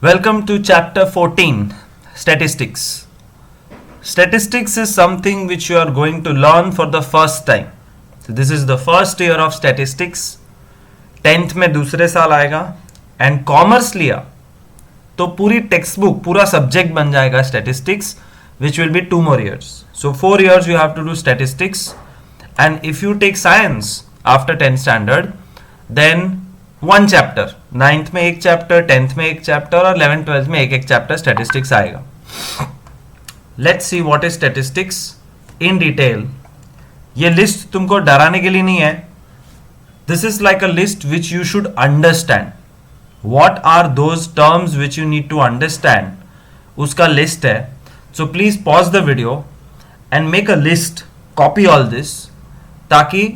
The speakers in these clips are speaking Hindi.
Welcome to chapter 14, Statistics. Statistics is something which you are going to learn for the first time. So this is the first year of statistics. 10th में दूसरे साल आएगा and कॉमर्स लिया तो पूरी टेक्स्ट बुक पूरा सब्जेक्ट बन जाएगा statistics which will be 2 more years. So 4 years you have to do statistics, and if you take science after 10th standard then one chapter, 9th में एक चैप्टर, 10th में एक चैप्टर और 11th 12th में एक चैप्टर स्टैटिस्टिक्स आएगा. Let's see what is statistics in detail. ये लिस्ट तुमको डराने के लिए नहीं है. This is like a list which you should understand. What are those terms which you need to understand? उसका लिस्ट है. So please pause the video and make a list. Copy all this ताकि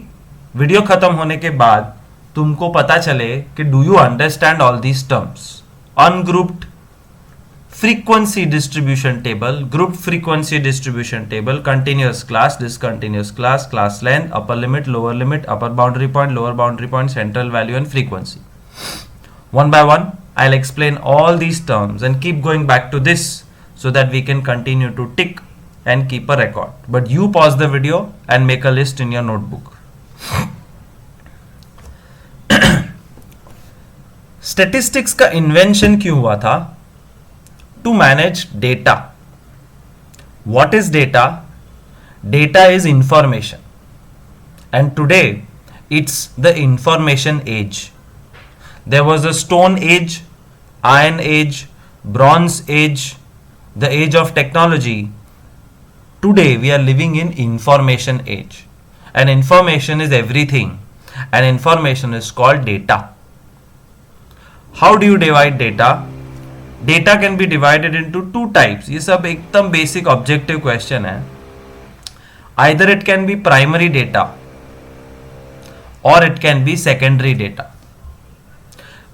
वीडियो खत्म होने के बाद तुमको पता चले कि do you understand all these terms. Ungrouped frequency distribution table, grouped frequency distribution table, continuous class, discontinuous class, class length, upper limit, lower limit, upper boundary point, lower boundary point, central value and frequency. One by one, I'll explain all these terms and keep going back to this so that we can continue to tick and keep a record. But you pause the video and make a list in your notebook. Statistics का invention क्यों हुआ था? To manage data. What is data? Data is information, and today it's the information age. There was a stone age, iron age, bronze age, the age of technology. Today we are living in information age, and information is everything, and information is called data. How do you divide data? Data can be divided into 2 types. ये सब एकदम बेसिक ऑब्जेक्टिव क्वेश्चन है. Either it can be primary data or it can be secondary data.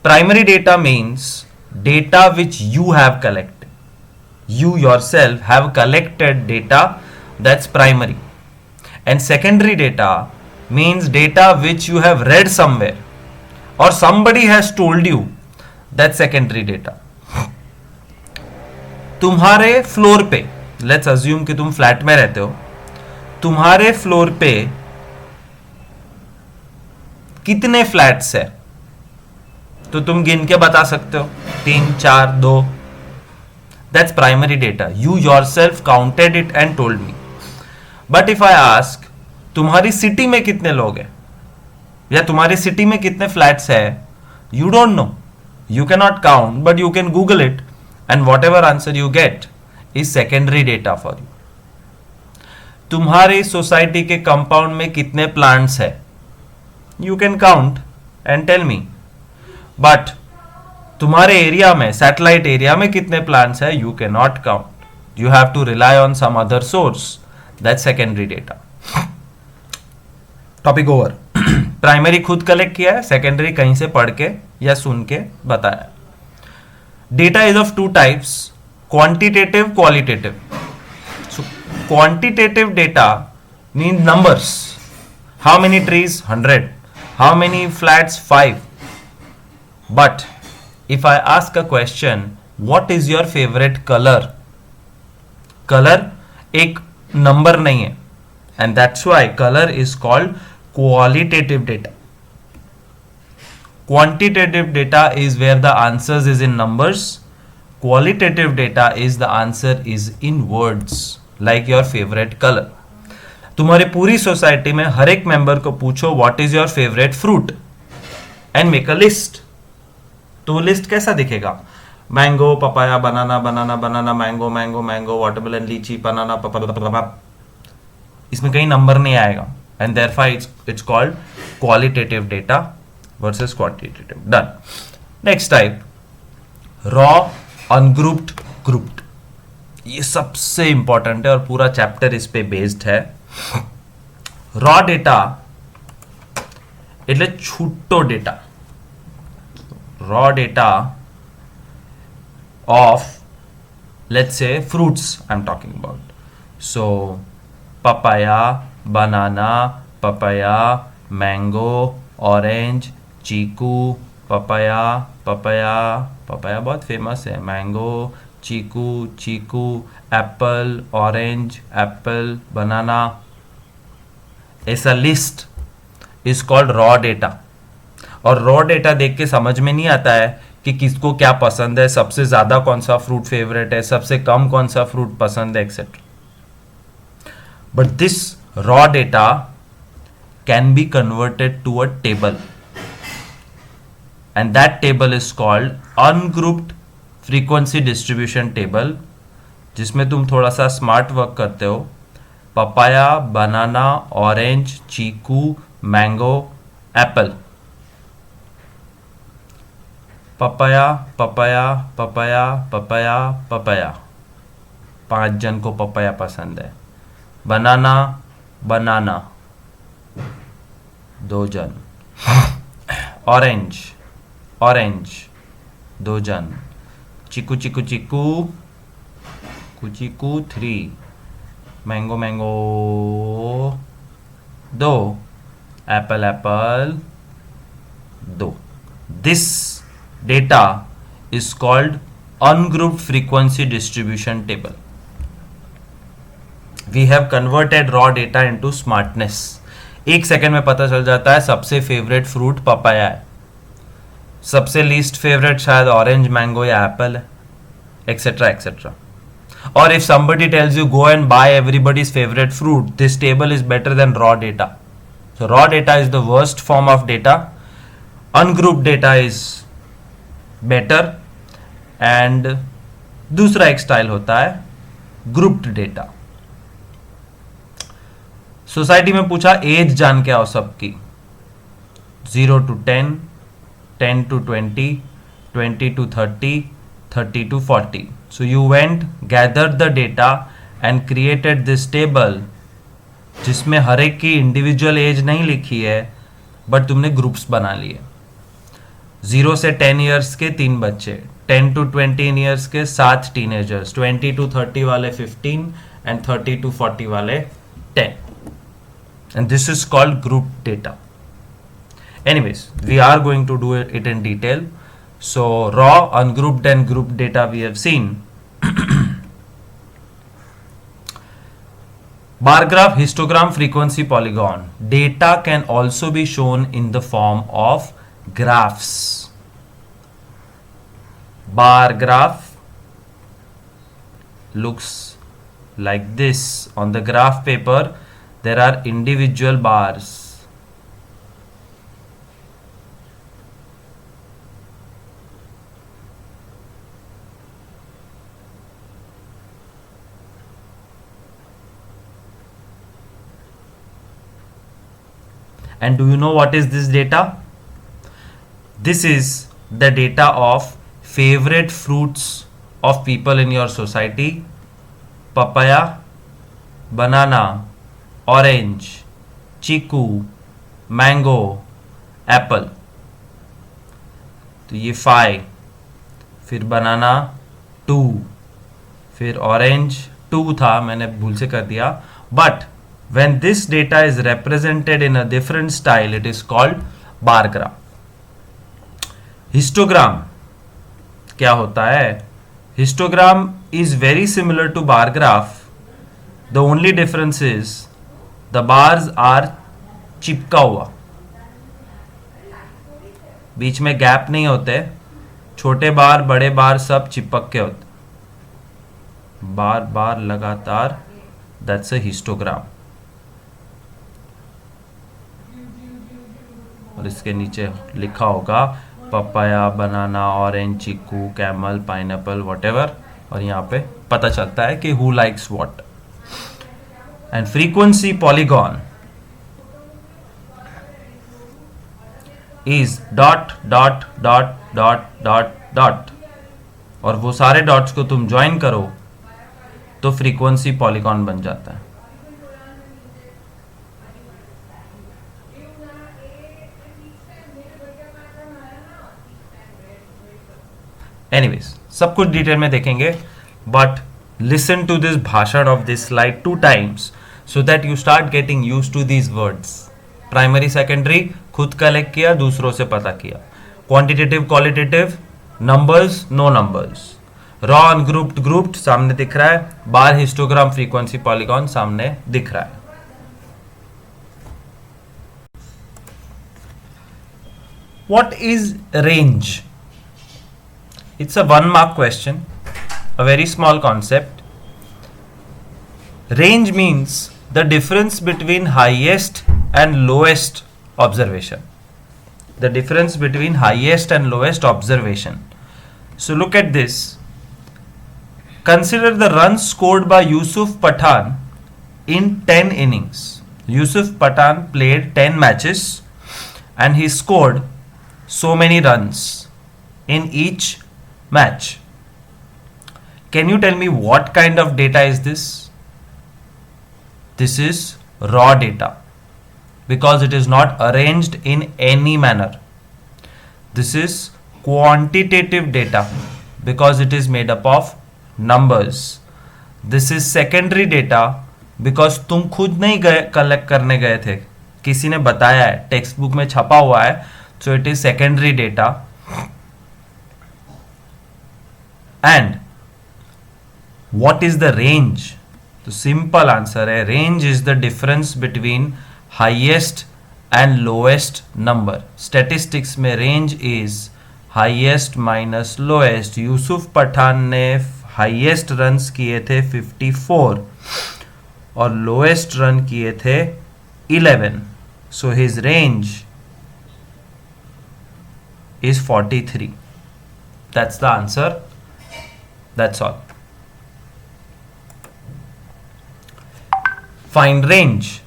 Primary data means data which you have collected. You yourself have collected data, that's primary. And secondary data means data which you have read somewhere or somebody has told you, that's secondary data. तुम्हारे फ्लोर पे, लेट्स अज्यूम कि तुम फ्लैट में रहते हो, तुम्हारे फ्लोर पे कितने फ्लैट्स है तो तुम गिन के बता सकते हो. 3, 4, 2. That's primary data. You yourself counted it and told me. But if I ask तुम्हारी सिटी में कितने लोग हैं या तुम्हारी सिटी में कितने फ्लैट्स है, you don't know, you can not count, but you can Google it and whatever answer you get is secondary data for you. तुम्हारी सोसाइटी के कंपाउंड में कितने प्लांट्स है, you can count and tell me. but तुम्हारे एरिया में, सैटेलाइट एरिया में कितने प्लांट्स है, you cannot count. You have to rely on some other source. That's secondary data. Topic over. Primary खुद कलेक्ट किया है, सेकेंडरी कहीं से पढ़ के या सुन के बताया. Data is of 2 types, quantitative, qualitative. So quantitative data means numbers. How many trees? 100. How many flats? 5. But if I ask a question, what is your favorite color? Color एक number नहीं है, and that's why color is called qualitative data. Quantitative data is where the answers is in numbers. Qualitative data is the answer is in words, like your favorite color. तुम्हारी पूरी सोसाइटी में हर एक मेंबर को पूछो what is your favourite fruit and make a list. तो लिस्ट कैसा दिखेगा? मैंगो, पपाया, बनाना, बनाना, बनाना, मैंगो, मैंगो, मैंगो, वाटरमेलन, लीची, बनाना, पपाया. इसमें कहीं नंबर नहीं आएगा, and therefore it's called qualitative data versus quantitative. Done. Next type, raw, ungrouped, grouped. ये सबसे इंपॉर्टेंट है और पूरा चैप्टर इस पे बेस्ड है. रॉ डेटा એટલે છૂટો data. raw data of, let's say, fruits I'm talking about. So papaya, banana, papaya, mango, orange, Chiku, papaya, papaya, papaya बहुत फेमस है, मैंगो, चीकू, चीकू, एप्पल, ऑरेंज, एप्पल, बनाना. ऐसा list is called raw data. और रॉ डेटा देख के समझ में नहीं आता है कि किसको क्या पसंद है, सबसे ज़्यादा कौन सा फ्रूट फेवरेट है, सबसे कम कौन सा फ्रूट पसंद है, etcetera. But this raw data can be converted to a table, and that table is called ungrouped frequency distribution table, जिसमें तुम थोड़ा सा स्मार्ट वर्क करते हो. Papaya, banana, orange, chikoo, mango, apple. Papaya, papaya, papaya, papaya, papaya. 5 जन को पपाया पसंद है. बनाना, बनाना, 2 जन. ऑरेंज, ऑरेंज, 2 जन. चीकू, चीकू, चीकू, चीकू, 3. Mango, mango, 2. Apple, Apple, 2. This data is called ungrouped frequency distribution table. We have converted raw data into smartness. 1 second में पता चल जाता है सबसे फेवरेट फ्रूट पपाया है, सबसे लीस्ट फेवरेट शायद ऑरेंज, मैंगो या एप्पल है, एक्सेट्रा एक्सेट्रा. और if somebody tells you go and buy everybody's favorite fruit, this table is better than raw data. So raw data is the worst form of data. Ungrouped data is better. And दूसरा एक स्टाइल होता है ग्रुप्ड डेटा. सोसाइटी में पूछा एज जान के आओ सबकी, 0 to 10, 10 to 20, 20 to 30, 30 to 40. So you went, gathered the data and created this table, जिसमें हर एक की इंडिविजुअल एज नहीं लिखी है, बट तुमने ग्रुप्स बना लिए. 0 से 10 ईयर्स के 3 बच्चे, 10 to 20 ईयर्स के 7 टीनेजर्स, 20 to 30 वाले 15 एंड 30 to 40 वाले 10. And this is called group data. Anyways, we are going to do it in detail. So raw, ungrouped and group data we have seen. Bar graph, histogram, frequency, polygon. Data can also be shown in the form of graphs. Bar graph looks like this. On the graph paper, there are individual bars. And do you know what is this data? This is the data of favorite fruits of people in your society. Papaya, banana, orange, chiku, mango, apple. तो ये 5, फिर बनाना 2, फिर ऑरेंज 2 था, मैंने भूल से कर दिया. But when this data is represented in a different style, it is called bar graph. Histogram क्या होता है? Histogram is very similar to bar graph. The only difference is the bars are चिपका हुआ, बीच में गैप नहीं होते. छोटे बार, बड़े बार सब चिपक के होते, बार बार लगातार. That's a histogram. और इसके नीचे लिखा होगा पपाया, बनाना, ऑरेंज, चीकू, कैमल, पाइनएप्पल, व्हाटएवर. और यहाँ पे पता चलता है कि who likes what. And frequency polygon is dot dot dot dot dot dot. और वो सारे डॉट्स को तुम ज्वाइन करो तो फ्रीक्वेंसी पॉलीगॉन बन जाता है. एनीवेज, सब कुछ डिटेल में देखेंगे, बट लिसन टू दिस भाषण of this slide 2 times so that you start getting use to these words. Primary, secondary खुद कलेक्ट किया, दूसरों से पता किया. Quantitative qualitative, numbers no numbers, raw ungrouped grouped सामने दिख रहा है, बार हिस्टोग्राम फ्रीक्वेंसी पॉलीगॉन सामने दिख रहा है. What is range? It's a 1 mark question, a very small concept. Range means the difference between highest and lowest observation. The difference between highest and lowest observation. So look at this. Consider the runs scored by Yusuf Pathan in 10 innings. Yusuf Pathan played 10 matches and he scored so many runs in each match. Can you tell me what kind of data is this? This is raw data because it is not arranged in any manner. This is quantitative data because it is made up of numbers. This is secondary data because तुम खुद नहीं गए कलेक्ट करने गए थे, किसी ने बताया है, टेक्स्ट बुक में छपा हुआ है. So it is secondary data. And what is the range? The simple answer है, range is the difference between highest and lowest number. Statistics में range is highest minus lowest. Yusuf Pathan ने हाईएस्ट रन्स किए थे 54 और लोएस्ट रन किए थे 11. So his range is 43. That's the answer. That's all. Find range.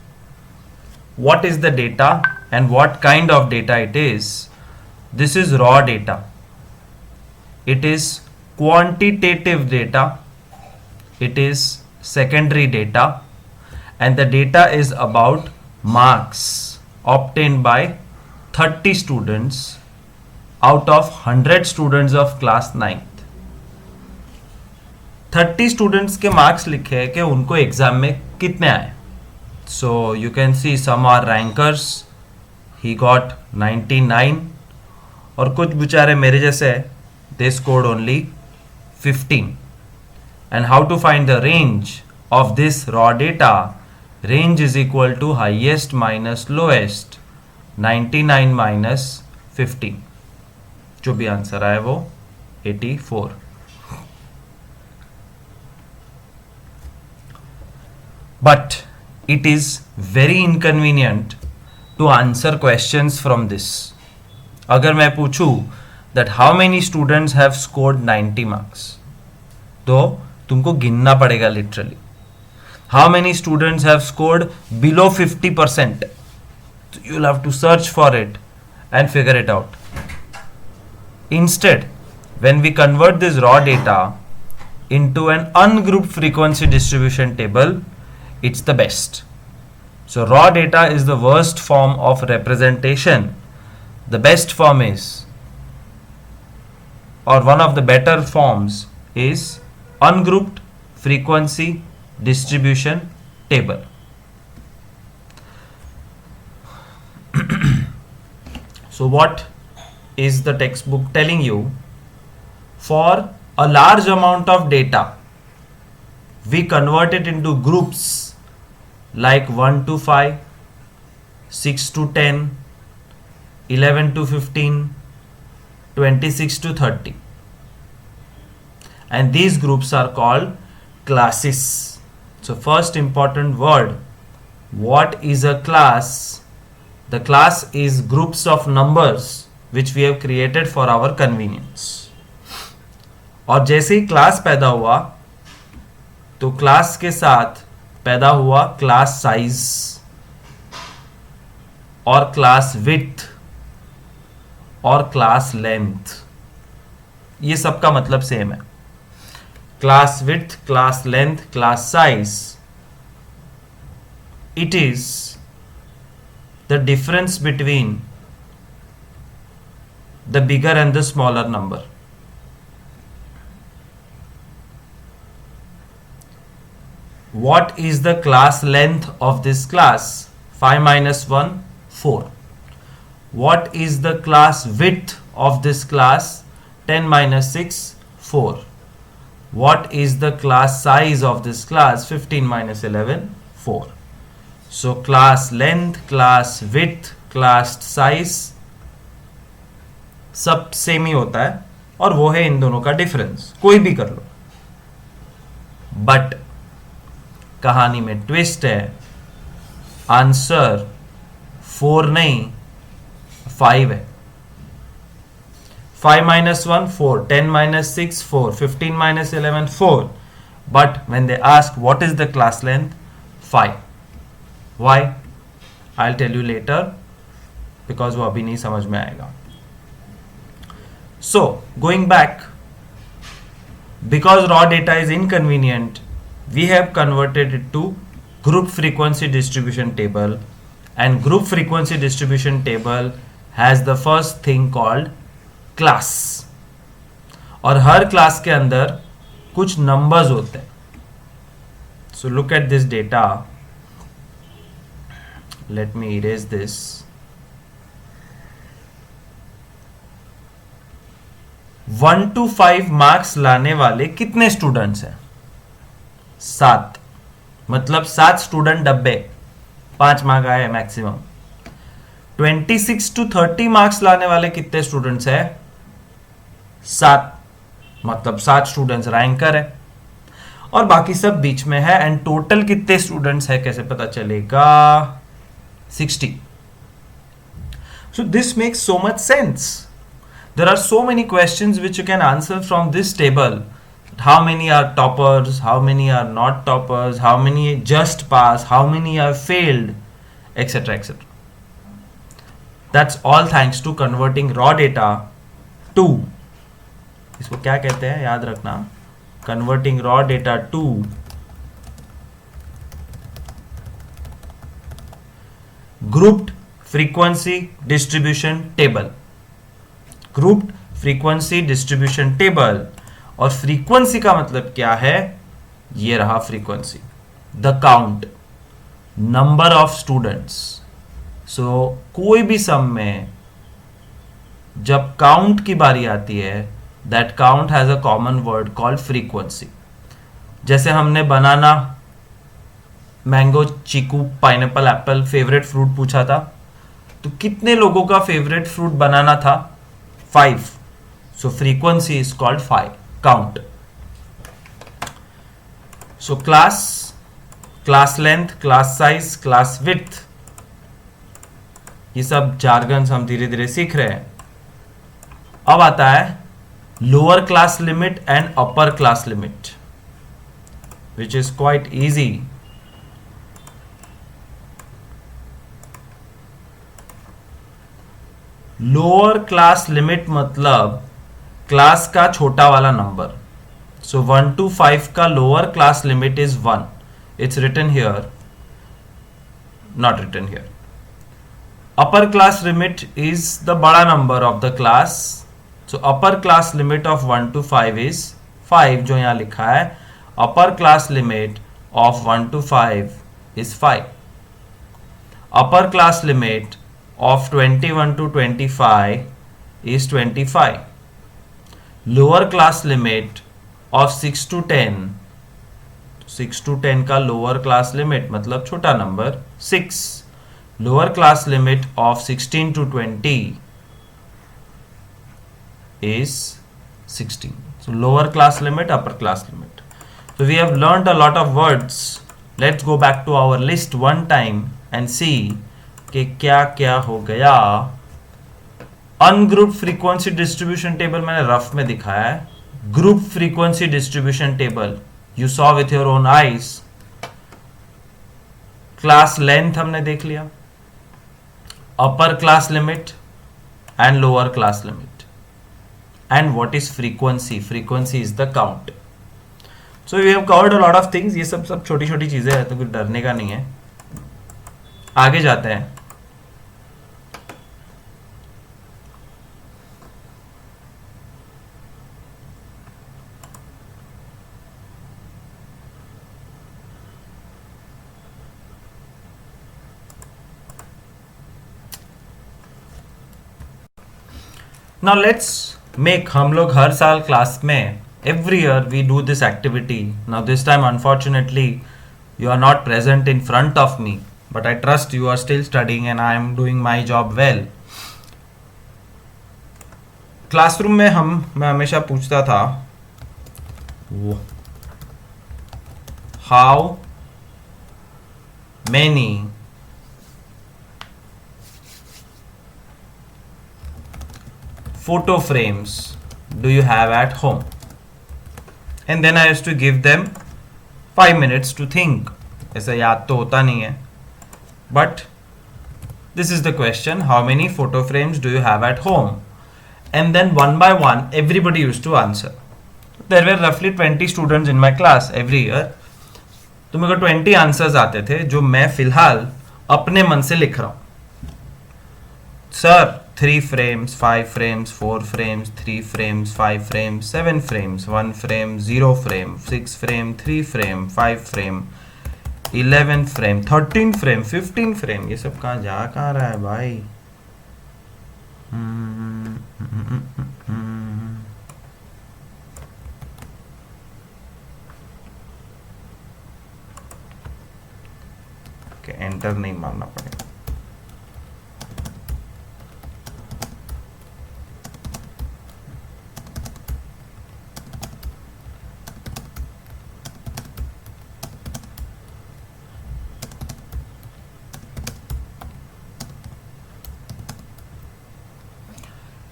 What is the data and what kind of data it is? This is raw data. It is quantitative data. It is secondary data. And the data is about marks obtained by 30 students out of 100 students of class 9th. 30 students के मार्क्स लिखे हैं कि उनको एग्जाम में कितने आए. So you can see some are rankers. He got 99 और कुछ बेचारे मेरे जैसे they scored only 15. And how to find the range of this raw data? Range is equal to highest minus lowest, 99 minus 15. जो भी आंसर आया वो 84. But it is very inconvenient to answer questions from this. अगर मैं पूछूं that how many students have scored 90 marks, तो तुमको गिनना पड़ेगा literally. How many students have scored below 50%? So you'll have to search for it and figure it out. Instead, when we convert this raw data into an ungrouped frequency distribution table, it's the best. So raw data is the worst form of representation. The best form is, or one of the better forms is, ungrouped frequency distribution table. So what is the textbook telling you? For a large amount of data, we convert it into groups like 1 to 5, 6 to 10, 11 to 15, 26 to 30. And these groups are called classes. So first important word, what is a class? The class is groups of numbers which we have created for our convenience. और जैसे ही क्लास पैदा हुआ तो क्लास के साथ पैदा हुआ क्लास साइज और क्लास विड्थ और क्लास लेंथ. ये सबका मतलब सेम है. Class width, class length, class size. It is the difference between the bigger and the smaller number. What is the class length of this class? 5 minus 1, 4. What is the class width of this class? 10 minus 6, 4. What is the class size of this class? 15 minus 11, 4. So class length, class width, class size सब सेम ही होता है और वो है इन दोनों का डिफरेंस, कोई भी कर लो. बट कहानी में ट्विस्ट है, आंसर 4 नहीं 5 है. 5 minus 1, 4. 10 minus 6, 4. 15 minus 11, 4. But when they ask what is the class length? 5. Why? I'll tell you later, because वो अभी नहीं समझ में आएगा. So, going back, because raw data is inconvenient, we have converted it to group frequency distribution table, and group frequency distribution table has the first thing called class. और हर क्लास के अंदर कुछ नंबर्स होते हैं. So look at this data. Let me erase this. One two 5 marks लाने वाले कितने स्टूडेंट्स हैं? 7. मतलब 7 स्टूडेंट डब्बे, 5 मार्क आए मैक्सिमम. 26 to 30 मार्क्स लाने वाले कितने स्टूडेंट्स हैं? 7. मतलब 7 स्टूडेंट्स रैंकर है और बाकी सब बीच में है. एंड टोटल कितने स्टूडेंट्स है कैसे पता चलेगा? 60. So this makes so much sense. There are so many questions which you can answer from this table. How many are toppers, how many are not toppers, how many just pass, how many are failed, etcetera etcetera. That's all thanks to converting raw data to, इसको क्या कहते हैं याद रखना, converting raw data to grouped frequency distribution table. Grouped frequency distribution table. और फ्रीक्वेंसी का मतलब क्या है? ये रहा frequency, the count, number of students. So कोई भी सम में जब काउंट की बारी आती है, that count has a common word called frequency. जैसे हमने बनाना, मैंगो, चीकू, पाइनएप्पल, एप्पल फेवरेट फ्रूट पूछा था, तो कितने लोगों का फेवरेट फ्रूट बनाना था? 5. So frequency is called 5, count. So class, class length, class size, class width, ये सब जार्गन्स हम धीरे धीरे सीख रहे हैं. अब आता है lower class limit and upper class limit, which is quite easy. Lower class limit मतलब क्लास का छोटा वाला नंबर. सो 1 to 5 का lower class limit is 1. It's written here, not written here. Upper class limit is the बड़ा number of the class. So upper class limit of 1 to 5 is 5, जो यहाँ लिखा है. upper class limit of 1 to 5 is 5. upper class limit of 21 to 25 is 25. lower class limit of 6 to 10, 6 to 10 का lower class limit मतलब छोटा number 6. lower class limit of 16 to 20 is 16. So lower class limit, upper class limit. So we have learned a lot of words. Let's go back to our list one time and see कि क्या क्या हो गया. अनग्रुप फ्रीक्वेंसी डिस्ट्रीब्यूशन टेबल मैंने रफ में दिखाया है. Group frequency distribution table you saw with your own eyes. Class length हमने देख लिया, अपर class limit and lower class limit. And what is frequency? Frequency is the count. So we have covered a lot of things. ये सब छोटी छोटी चीजें हैं, तो कुछ डरने का नहीं है. आगे जाते हैं. नाउ लेट्स मेक, हम लोग हर साल क्लास में every year we do this activity. Now this time unfortunately you are not present in front of me, but I trust you are still studying and I am doing my job well. Classroom में मैं हमेशा पूछता था how many photo frames do you have at home? And then I used to give them 5 minutes to think. ऐसा याद तो होता नहीं है, but this is the question, how many photo frames do you have at home? And then one by one everybody used to answer. There were roughly 20 students in my class every year. तो मेरे को 20 आंसर्स आते थे जो मैं फिलहाल अपने मन से लिख रहा हूँ. Sir 3 frames, 5 frames, 4 frames, 3 frames, 5 frames, 7 frames, 1 frame, 0 frame, 6 frame, 3 frame, 5 frame, 11 frame, 13 frame, 15 frame. ये सब कहाँ रहा है भाई? एंटर नहीं मारना पड़ेगा.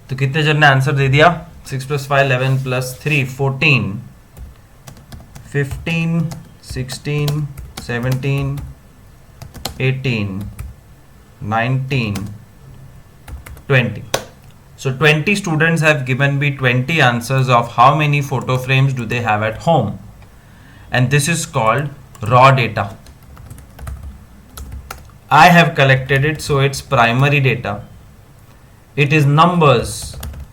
तो कितने जन ने आंसर दे दिया? 6 + 5 11 + 3 14 15 16 17 18 19 20. So 20 students have given me 20 answers of how many photo frames do they have at home, and this is called raw data. I have collected it, so it's primary data. It is numbers,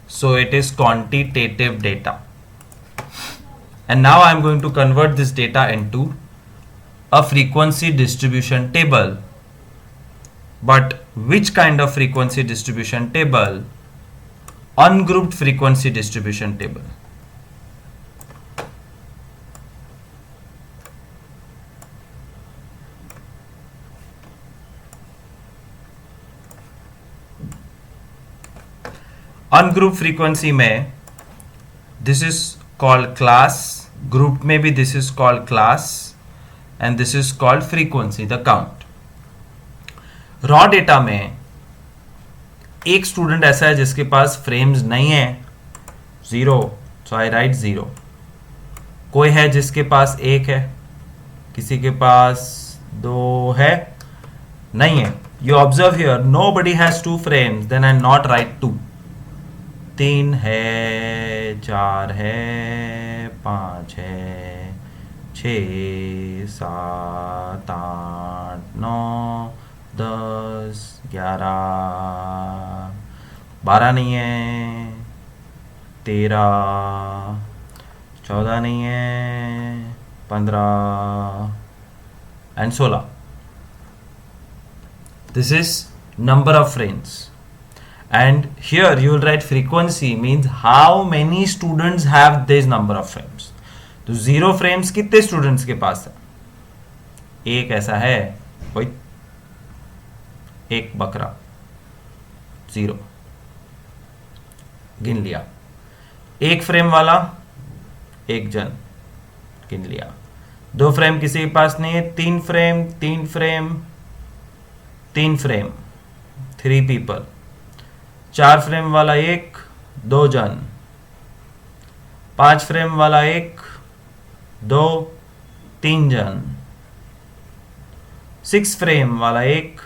so it is quantitative data. And now I am going to convert this data into a frequency distribution table. But which kind of frequency distribution table? Ungrouped frequency distribution table. Ungrouped frequency में this is called class, group में भी this is called class, and this is called frequency, the count. Raw data में एक स्टूडेंट ऐसा है जिसके पास फ्रेम्स नहीं है, 0, सो आई राइट 0. कोई है जिसके पास 1 है, किसी के पास 2 है, नहीं है. You observe here, nobody has 2 frames, then I not write 2. 3 है, 4 है, 5 है, 6 7 8 9 10 11 12 नहीं है, 13 14 नहीं है, 15 and 16. This is number of frames. And here you will write frequency means how many students have this number of frames. तो 0 frames कितने students के पास है? एक ऐसा है, कोई एक बकरा, 0 गिन लिया. 1 फ्रेम वाला 1 जन गिन लिया. 2 फ्रेम किसी के पास नहीं है, 3 frame 3 frame 3 frame 3 people. 4 frame वाला 1 2 जन. 5 फ्रेम वाला 1 2 3 जन. 6 फ्रेम वाला 1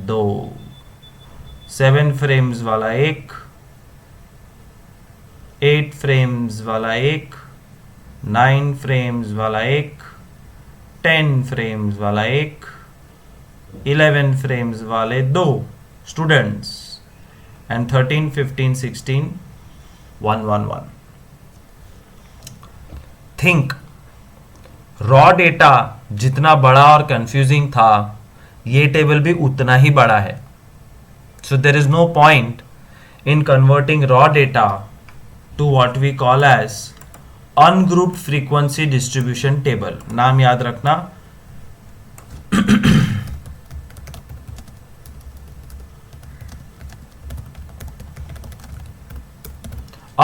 2. 7 फ्रेम्स वाला 1. 8 फ्रेम्स वाला 1. 9 फ्रेम्स वाला 1. 10 फ्रेम्स वाला 1. 11 फ्रेम्स वाले 2 students. And 13 15 16 1 1 1. Think, raw data जितना बड़ा और कंफ्यूजिंग था, ये टेबल भी उतना ही बड़ा है. So there is no point in converting raw data to what we call as ungrouped frequency distribution table. नाम याद रखना.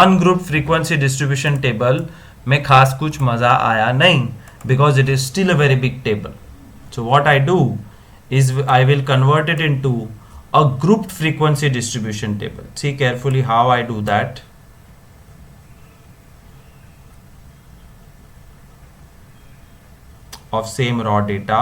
अनग्रुप्ड फ्रीक्वेंसी डिस्ट्रीब्यूशन टेबल में खास कुछ मजा आया नहीं, because it is still a very big table. So what I do is I will convert it into a grouped frequency distribution table. See carefully how I do that. Of same raw data.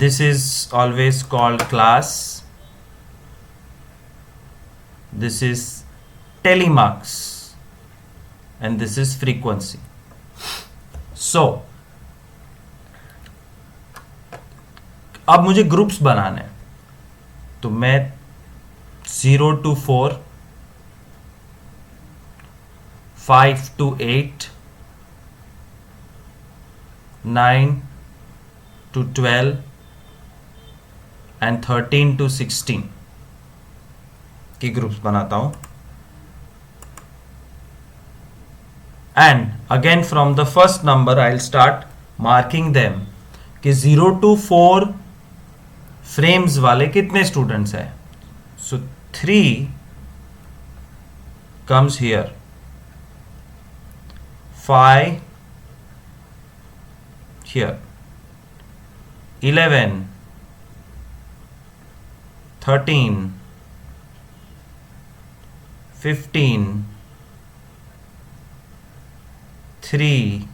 This is always called class. This is telemarks and this is frequency. So अब मुझे ग्रुप्स बनाने हैं, तो मैं 0 to 4, 5 to 8, 9 to 12 and 13 to 16 की ग्रुप्स बनाता हूं. And again from the first number I'll start marking them कि 0 to 4 फ्रेम्स वाले कितने स्टूडेंट्स हैं. सो 3 comes here, 5 here, 11, 13, 15, 3,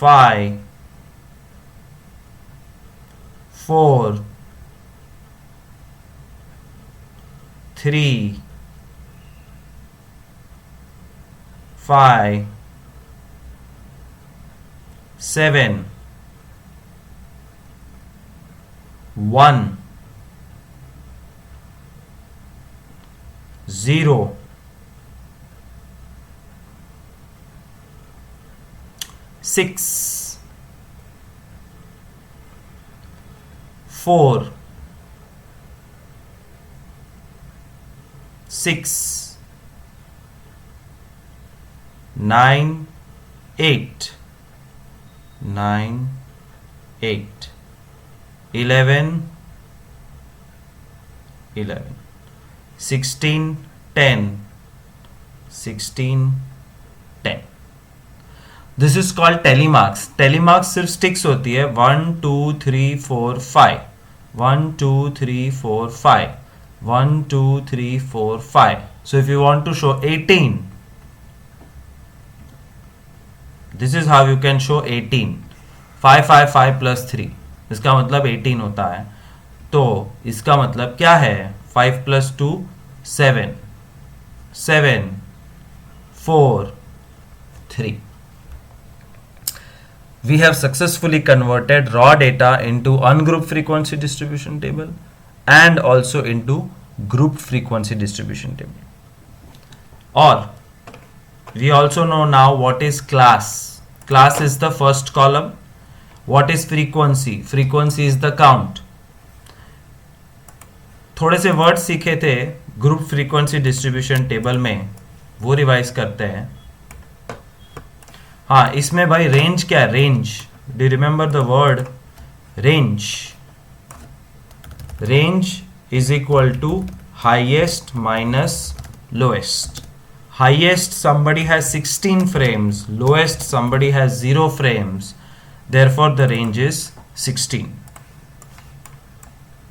5, 4, 3, 5, 7, 1, 0, 6, 4, 6, 9, 8, 9, 8, 11, 11, 16, 10, 16, 10. This is called telemarks. Telemarks सिर्फ sticks होती है 1 2 3 4 5, 1 2 3 4 5, 1 2 3 4 5. So if you want to show 18, this is how you can show 18. 5 5 5 plus 3, इसका मतलब 18 होता है. तो इसका मतलब क्या है? 5 plus 2 7, 7 4 3. We have successfully converted raw data into ungrouped frequency distribution table and also into grouped frequency distribution table. Or we also know now what is class. Class is the first column. What is frequency? Frequency is the count. थोड़े से वर्ड सीखे थे ग्रुप फ्रीक्वेंसी डिस्ट्रीब्यूशन टेबल में, वो रिवाइज करते हैं. हाँ, इसमें भाई रेंज क्या है? Range, do you remember the word range? Range is equal to highest minus lowest. Highest somebody has 16 frames, lowest somebody has 0 frames, therefore the range is 16.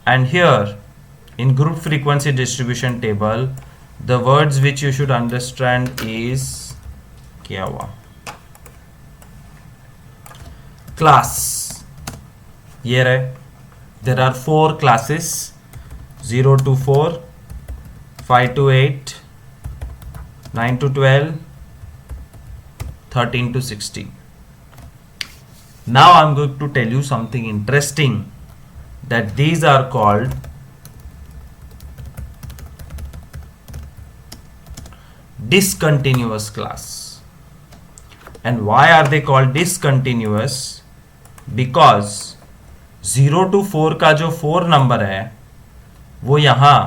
And here in group frequency distribution table, the words which you should understand is क्या हुआ? Class. ये रहे. There are 4 classes, 0 to 4, 5 to 8, 9 to 12, 13 to 16. Now I'm going to tell you something interesting, that these are called discontinuous class. And why are they called discontinuous? Because 0 to 4 का जो 4 नंबर है वो यहाँ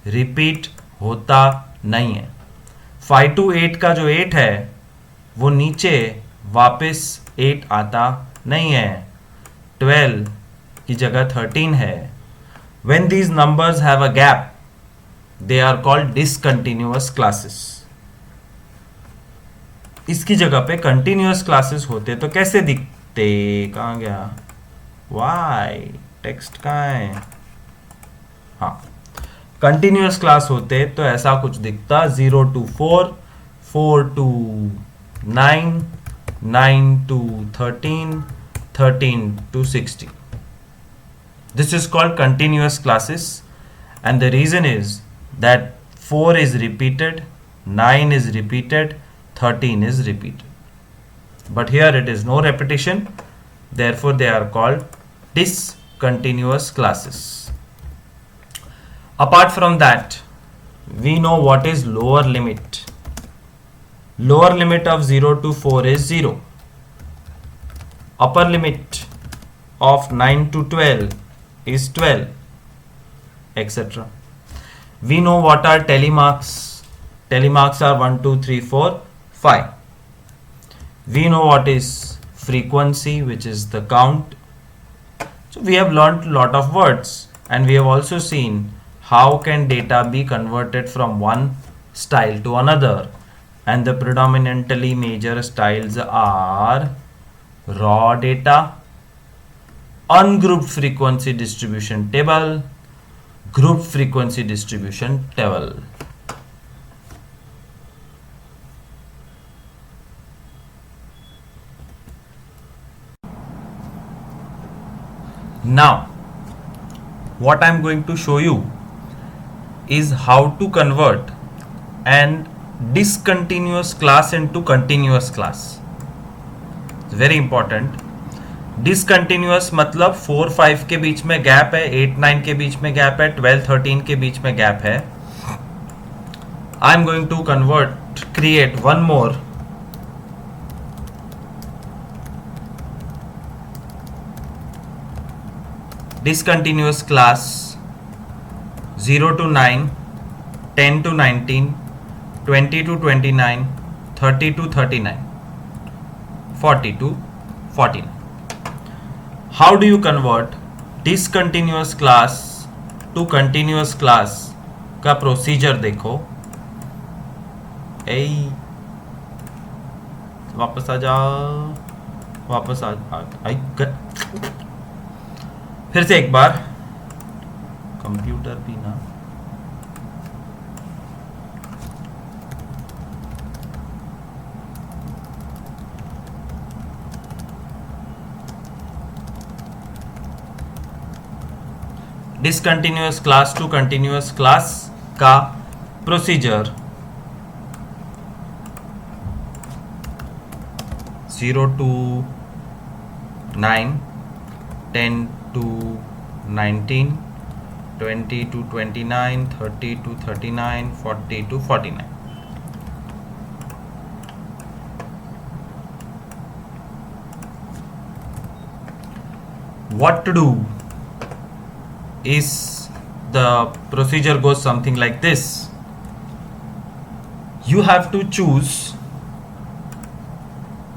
रिपीट होता नहीं है. 5 to 8 का जो 8 है वो नीचे वापस 8 आता नहीं है. 12 की जगह 13 है. When these numbers have a gap, they are called discontinuous classes. इसकी जगह पे कंटिन्यूअस क्लासेस होते तो कैसे दिखते? कहाँ गया? वाई टेक्स्ट कहाँ है? हाँ, कंटिन्यूअस क्लास होते तो ऐसा कुछ दिखता. 0 to 4, 4 to 9, 9 to 13, 13 to 16. This is called continuous classes, and the reason is that 4 is repeated, 9 is repeated, 13 is repeated. But here it is no repetition, therefore they are called discontinuous classes. Apart from that, we know what is lower limit. Lower limit of 0 to 4 is 0. Upper limit of 9 to 12 is 12, etc. We know what are telemarks. Telemarks are 1, 2, 3, 4, 5. We know what is frequency, which is the count. So we have learnt a lot of words, and we have also seen how can data be converted from one style to another. And the predominantly major styles are raw data, ungrouped frequency distribution table, group frequency distribution table. Now, what I am going to show you is how to convert an discontinuous class into continuous class. It's very important. Discontinuous मतलब 4 5 के बीच में गैप है, 8 9 के बीच में गैप है, 12 13 के बीच में गैप है. I am going to convert, create one more discontinuous class 0 to 9, 10 to 19, 20 to 29, 30 to 39, 40 to 49. How do you convert discontinuous class to continuous class का प्रोसीजर देखो. वापस आ जा, वापस आ फिर से एक बार. कंप्यूटर भी ना. Discontinuous class to continuous class का procedure. 0 to 9, 10 to 19, 20 to 29, 30 to 39, 40 to 49. What to do is the procedure goes something like this. You have to choose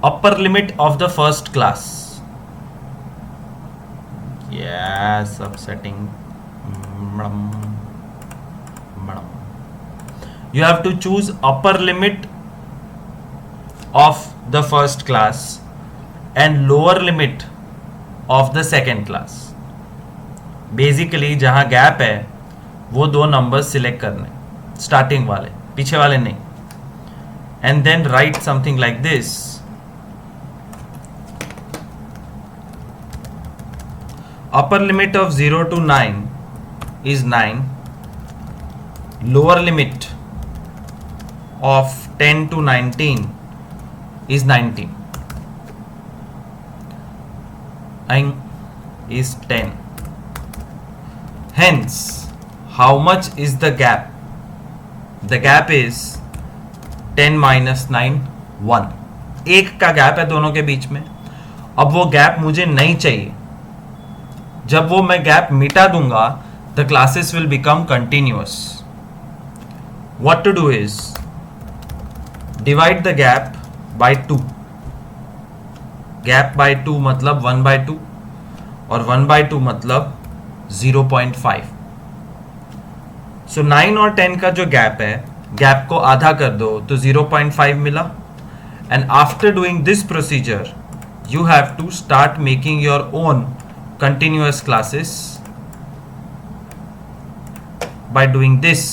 upper limit of the first class. Yes, upsetting. You have to choose upper limit of the first class and lower limit of the second class. Basically जहां गैप है वो दो नंबर्स सिलेक्ट करने, स्टार्टिंग वाले, पीछे वाले नहीं. And then write something like this. Upper limit of 0 to 9 is 9. Lower limit of 10 to 19 is 19. Is 10. Hence, how much is the gap? The gap is 10 minus 9 1, एक का गैप है दोनों के बीच में। अब वो गैप मुझे नहीं चाहिए। जब वो मैं गैप मिटा दूंगा, the classes will become continuous. What to do is divide the gap by 2। Gap by 2 मतलब 1/2 और 1/2 मतलब 0.5। सो 9 और 10 का जो गैप है, गैप को आधा कर दो तो 0.5 मिला। And after doing this procedure you have to start making your own continuous classes by doing this: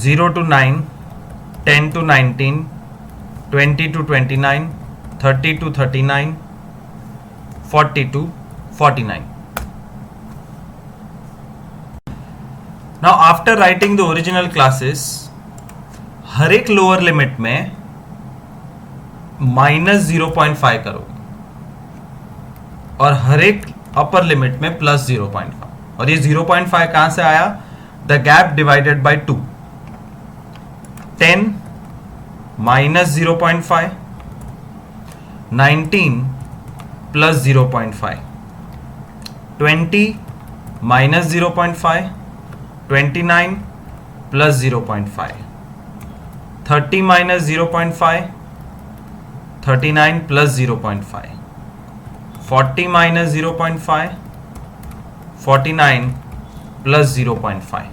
0 to 9, 10 to 19, 20 to 29, 30 to 39, 40 to 49. Now after writing the original classes, हर एक लोअर लिमिट में -0.5 करोगे और हर एक अपर लिमिट में +0.5। और ये 0.5 कहां से आया? The gap divided by 2। 10 minus 0.5, 19 plus 0.5, 20 minus 0.5, 29 plus 0.5, 30 minus 0.5, 39 plus 0.5, 40 minus 0.5, 49 plus 0.5।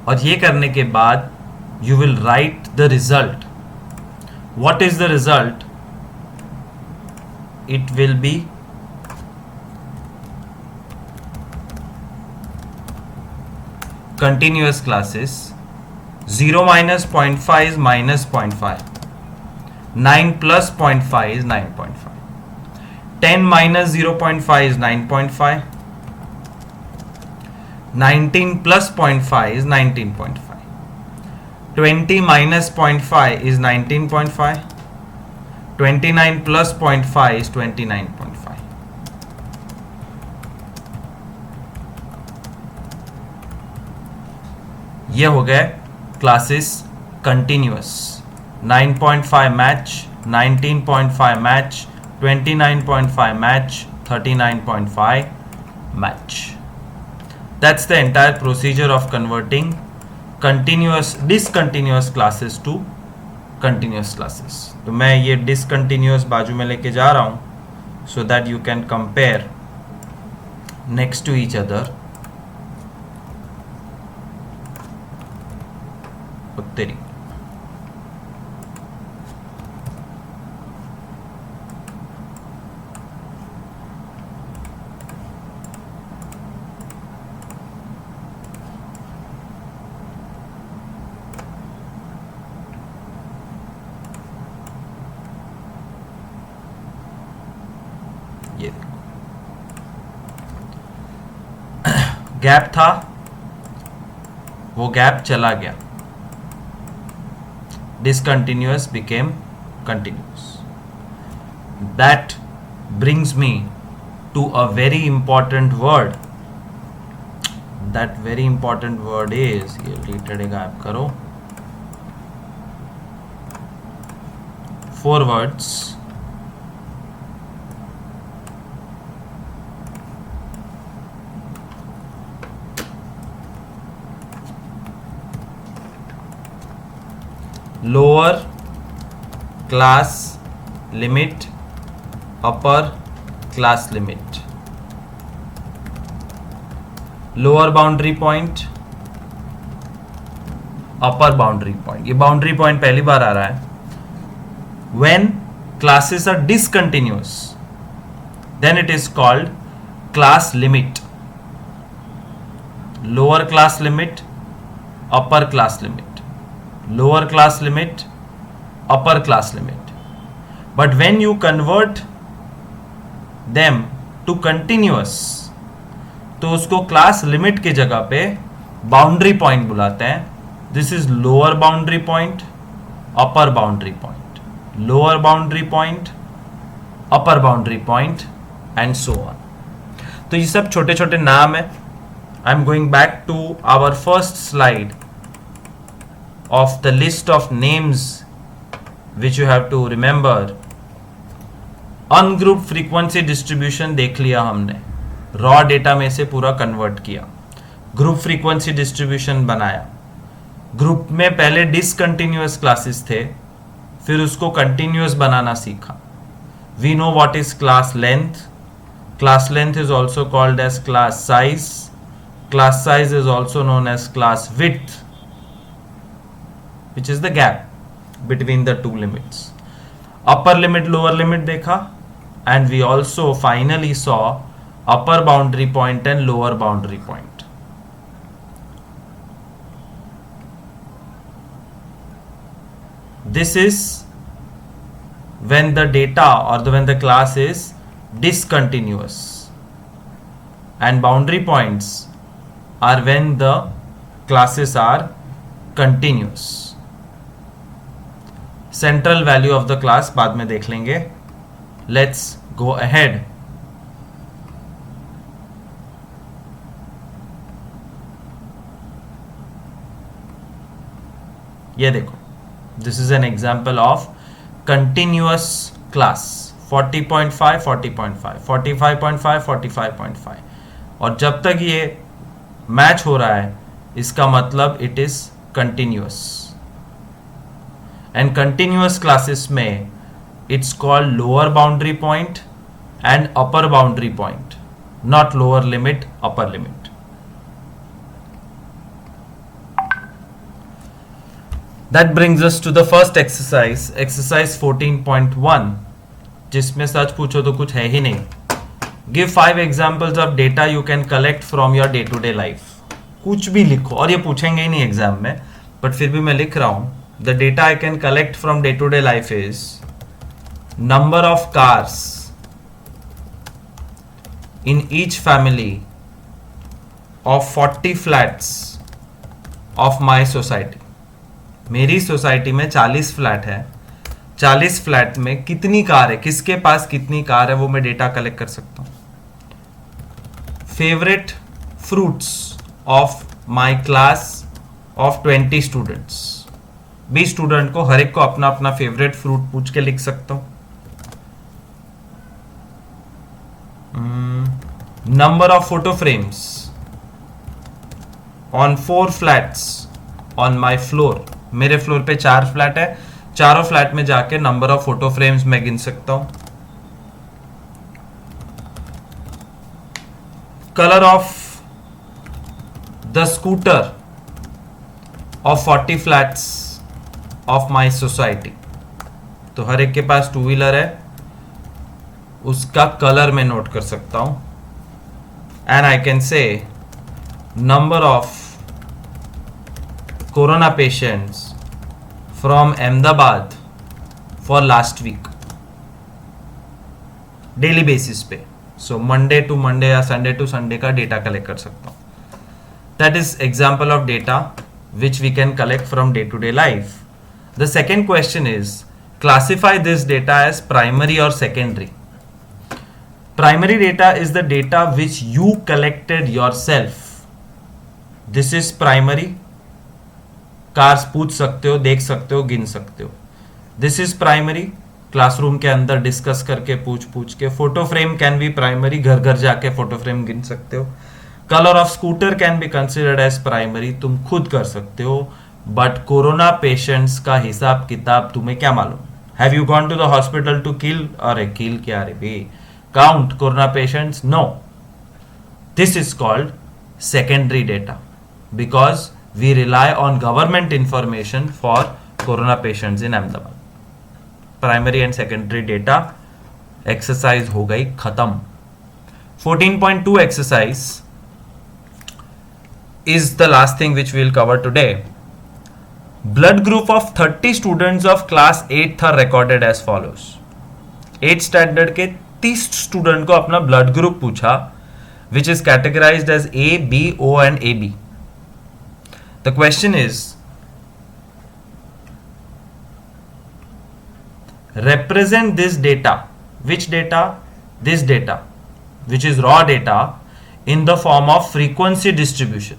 और ये करने के बाद you will write the result. What is the result? It will be continuous classes. 0 minus 0.5 is minus 0.5. 9 plus 0.5 is 9.5. 10 minus 0.5 is 9.5. 19 plus 0.5 is 19.5. 20 minus 0.5 is 19.5. 29 plus 0.5 is 29.5. ये हो गए classes continuous. 9.5 match, 19.5 match, 29.5 match, 39.5 match. That's the entire procedure of converting discontinuous classes to continuous classes. तो मैं ये discontinuous बाजू में लेके जा रहा हूँ so that you can compare next to each other. उत्तरी ये गैप था, वो गैप चला गया, discontinuous became continuous. That brings me to a very important word. That very important word is, ये related गैप करो, 4 words. Lower class limit, upper class limit, lower boundary point, upper boundary point. ये बाउंड्री पॉइंट पहली बार आ रहा है। When classes are discontinuous then it is called class limit. Lower class limit, upper class limit, lower class limit, upper class limit. But when you convert them to continuous, तो उसको क्लास लिमिट की जगह पे बाउंड्री पॉइंट बुलाते हैं, This is lower boundary point, upper boundary point, lower boundary point, upper boundary point, and so on. तो ये सब छोटे छोटे नाम है. I am going back to our first slide of the list of names which you have to remember. Ungroup frequency distribution देख लिया हमने, रॉ डेटा में से पूरा कन्वर्ट किया, ग्रुप फ्रीक्वेंसी डिस्ट्रीब्यूशन बनाया. ग्रुप में पहले डिसकंटिन्यूअस क्लासेस थे, फिर उसको कंटिन्यूअस बनाना सीखा. We know what is class length. Class length is also called as class size. Class size is also known as class width, which is the gap between the two limits. Upper limit lower limit देखा, and we also finally saw upper boundary point and lower boundary point. This is when the data or when the class is discontinuous, and boundary points are when the classes are continuous. Central value of the class बाद में देख लेंगे. Let's go ahead. ये देखो, this is an example of continuous class. 40.5, 40.5, 45.5, 45.5. और जब तक ये मैच हो रहा है, इसका मतलब it is continuous. And continuous classes में it's called lower boundary point and upper boundary point, not lower limit, upper limit. That brings us to the first exercise, exercise 14.1, जिसमें सच पूछो तो कुछ है ही नहीं. Give 5 examples of data you can collect from your day to day life. कुछ भी लिखो, और ये पूछेंगे ही नहीं एग्जाम में, बट फिर भी मैं लिख रहा हूं. The data I can collect from day to day life is number of cars in each family of 40 flats of my society. मेरी सोसाइटी में 40 फ्लैट है. 40 फ्लैट में कितनी कार है, किसके पास कितनी कार है, वो मैं डेटा कलेक्ट कर सकता हूं. Favourite fruits of my class of 20 students. 20 student को हर एक को अपना अपना फेवरेट फ्रूट पूछ के लिख सकता हूं. Number of photo frames on 4 flats on my floor. मेरे फ्लोर पे 4 फ्लैट है, चारों फ्लैट में जाके नंबर ऑफ फोटो फ्रेम्स मैं गिन सकता हूं. Colour of the scooter of 40 flats of my society. तो हर एक के पास 2 व्हीलर है, उसका कलर मैं नोट कर सकता हूं. And I can say number of corona patients from Ahmedabad for last week, daily basis पे. सो मंडे टू मंडे या संडे टू संडे का डेटा कलेक्ट कर सकता हूं. That is example of data which we can collect from day to day life. The second question is classify this data as primary और secondary. Primary data is the data which you collected yourself. This is primary. Cars पूछ सकते हो, देख सकते हो, गिन सकते हो. This is primary. क्लासरूम के अंदर डिस्कस करके पूछ के. Photo frame can be primary, घर घर जाके फोटो फ्रेम गिन सकते हो. Colour of scooter can be considered as primary, तुम खुद कर सकते हो. बट कोरोना पेशेंट्स का हिसाब किताब तुम्हें क्या मालूम. Have you gone to the hospital to kill? अरे किल क्या रे बे, count corona patients? No. This is called secondary data because we rely on government information for corona patients in Ahmedabad. Primary and secondary data exercise हो गई खत्म. 14.2 exercise is the last thing which we will cover today. Blood group of 30 students of class 8th are recorded as follows. 8th standard के 30 स्टूडेंट को अपना ब्लड ग्रुप पूछा, which is categorised as A, B, O and AB. The question is represent this data. Which data? This data, which is raw data, in the form of frequency distribution,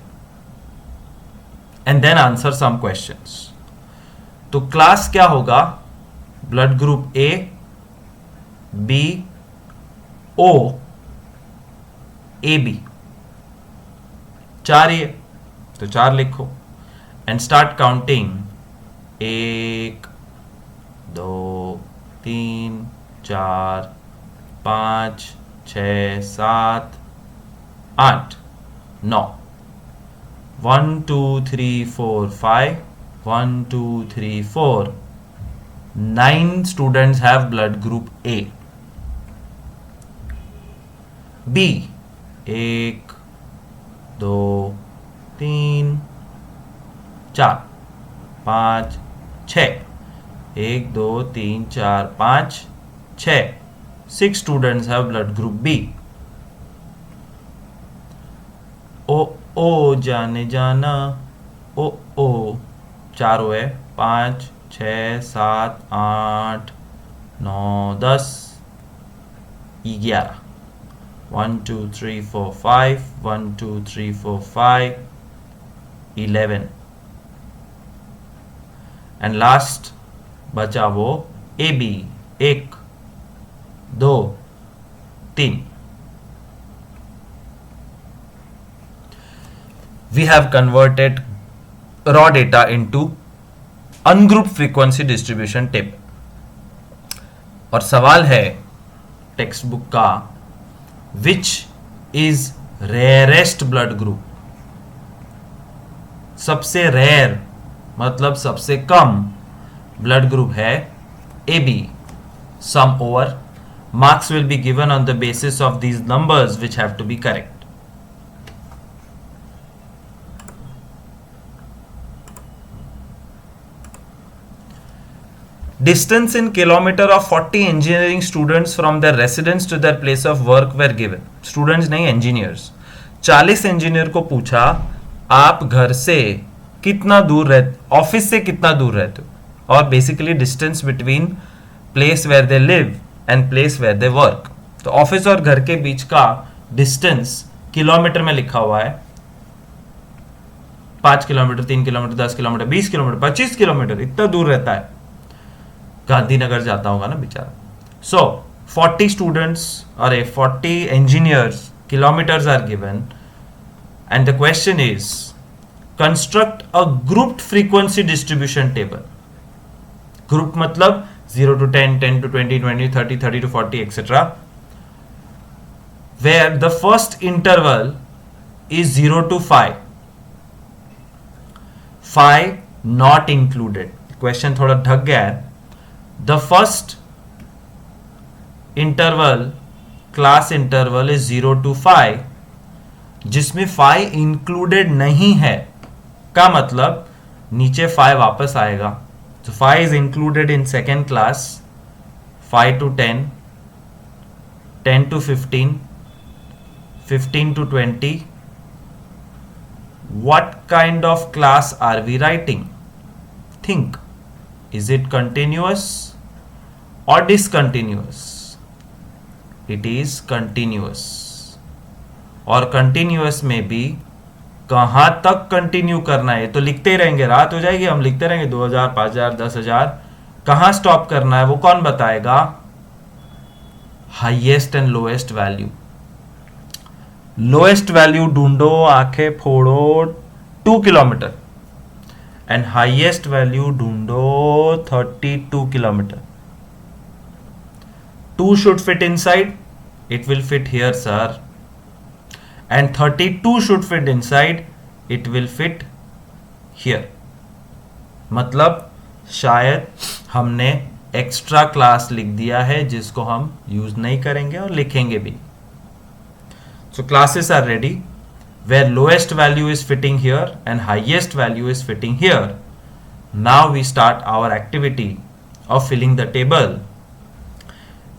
and then answer some questions. तो क्लास क्या होगा? Blood group A, B, O, A B, 4 ये, तो 4 लिखो and start counting. 1 2 3 4 5 6 7 8 9. 1 2 3 4 5. 1 2 3 4. 9 students have blood group A. B, 1 2 3 4 5 6. 1 2 3 4 5 6. 6 students have blood group B. ओ जाने जाना, ओ 4 है, 5 6 7 8 9 10 11. 1 2 3 4 5. 1 2 3 4 5 11. एंड लास्ट बचा वो A B. 1 2 3. We have converted raw data into ungrouped frequency distribution table. और सवाल है टेक्स्ट बुक का, which is rarest blood group? सबसे रेयर मतलब सबसे कम ब्लड ग्रुप है A B. Sum over. Marks will be given on the basis of these numbers which have to be correct. Distance in kilometer of 40 engineering students from their residence to their place of work were given. Students नहीं, engineers. 40 इंजीनियर को पूछा आप घर से कितना दूर रहते, ऑफिस से कितना दूर रहते हो, और basically distance between place where they live and place where they work. तो ऑफिस और घर के बीच का डिस्टेंस किलोमीटर में लिखा हुआ है. 5 kilometre, 3 kilometre, 10 kilometre, 20 kilometre, 25 kilometre, इतना दूर रहता है. गांधीनगर जाता होगा ना बेचारा. सो 40 स्टूडेंट्स और 40 engineers kilometers are given, and the question is construct a grouped frequency distribution table. Group मतलब 0 to 10, 10 to 20, 20 to 30, 30 to 40, etc. where the first interval is 0 to 5. 5 not included. Question थोड़ा ढक गया है. The first interval, class interval is 0 to 5, जिसमें 5 included नहीं है, का मतलब नीचे 5 वापस आएगा. तो 5 is included in second class, 5 to 10, 10 to 15, 15 to 20. What kind of class are we writing? Think. Is it continuous or discontinuous? It is continuous. और continuous में भी कहां तक कंटिन्यू करना है, तो लिखते ही रहेंगे, रात हो जाएगी हम लिखते रहेंगे 2000, 5000, 10000. कहां स्टॉप करना है वो कौन बताएगा? Highest and lowest value. Lowest value ढूंढो, आंखें फोड़ो, 2 किलोमीटर, and highest value ढूंढो 32 kilometer. 2 should fit inside, it will fit here sir, and 32 should fit inside, it will fit here. मतलब शायद हमने एक्स्ट्रा क्लास लिख दिया है जिसको हम यूज नहीं करेंगे और लिखेंगे भी. So classes are ready, where lowest value is fitting here and highest value is fitting here. Now we start our activity of filling the table.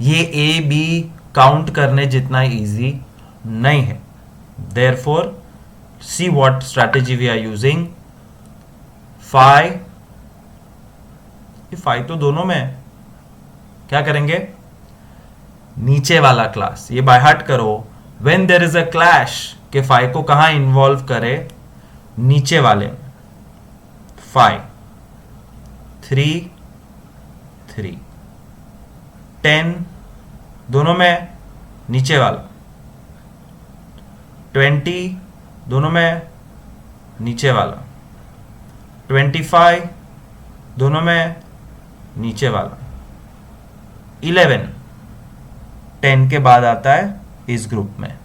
ये A B काउंट करने जितना इजी नहीं है. Therefore, see what strategy we are using. 5, ये 5 तो दोनों में है, क्या करेंगे? नीचे वाला क्लास, ये बाय हार्ट करो। When there is a clash के फाइव को कहां इन्वॉल्व करे? नीचे वाले में। 5 3 3 10 दोनों में नीचे वाला, 20 दोनों में नीचे वाला, 25 दोनों में नीचे वाला, 11 10 के बाद आता है इस ग्रुप में,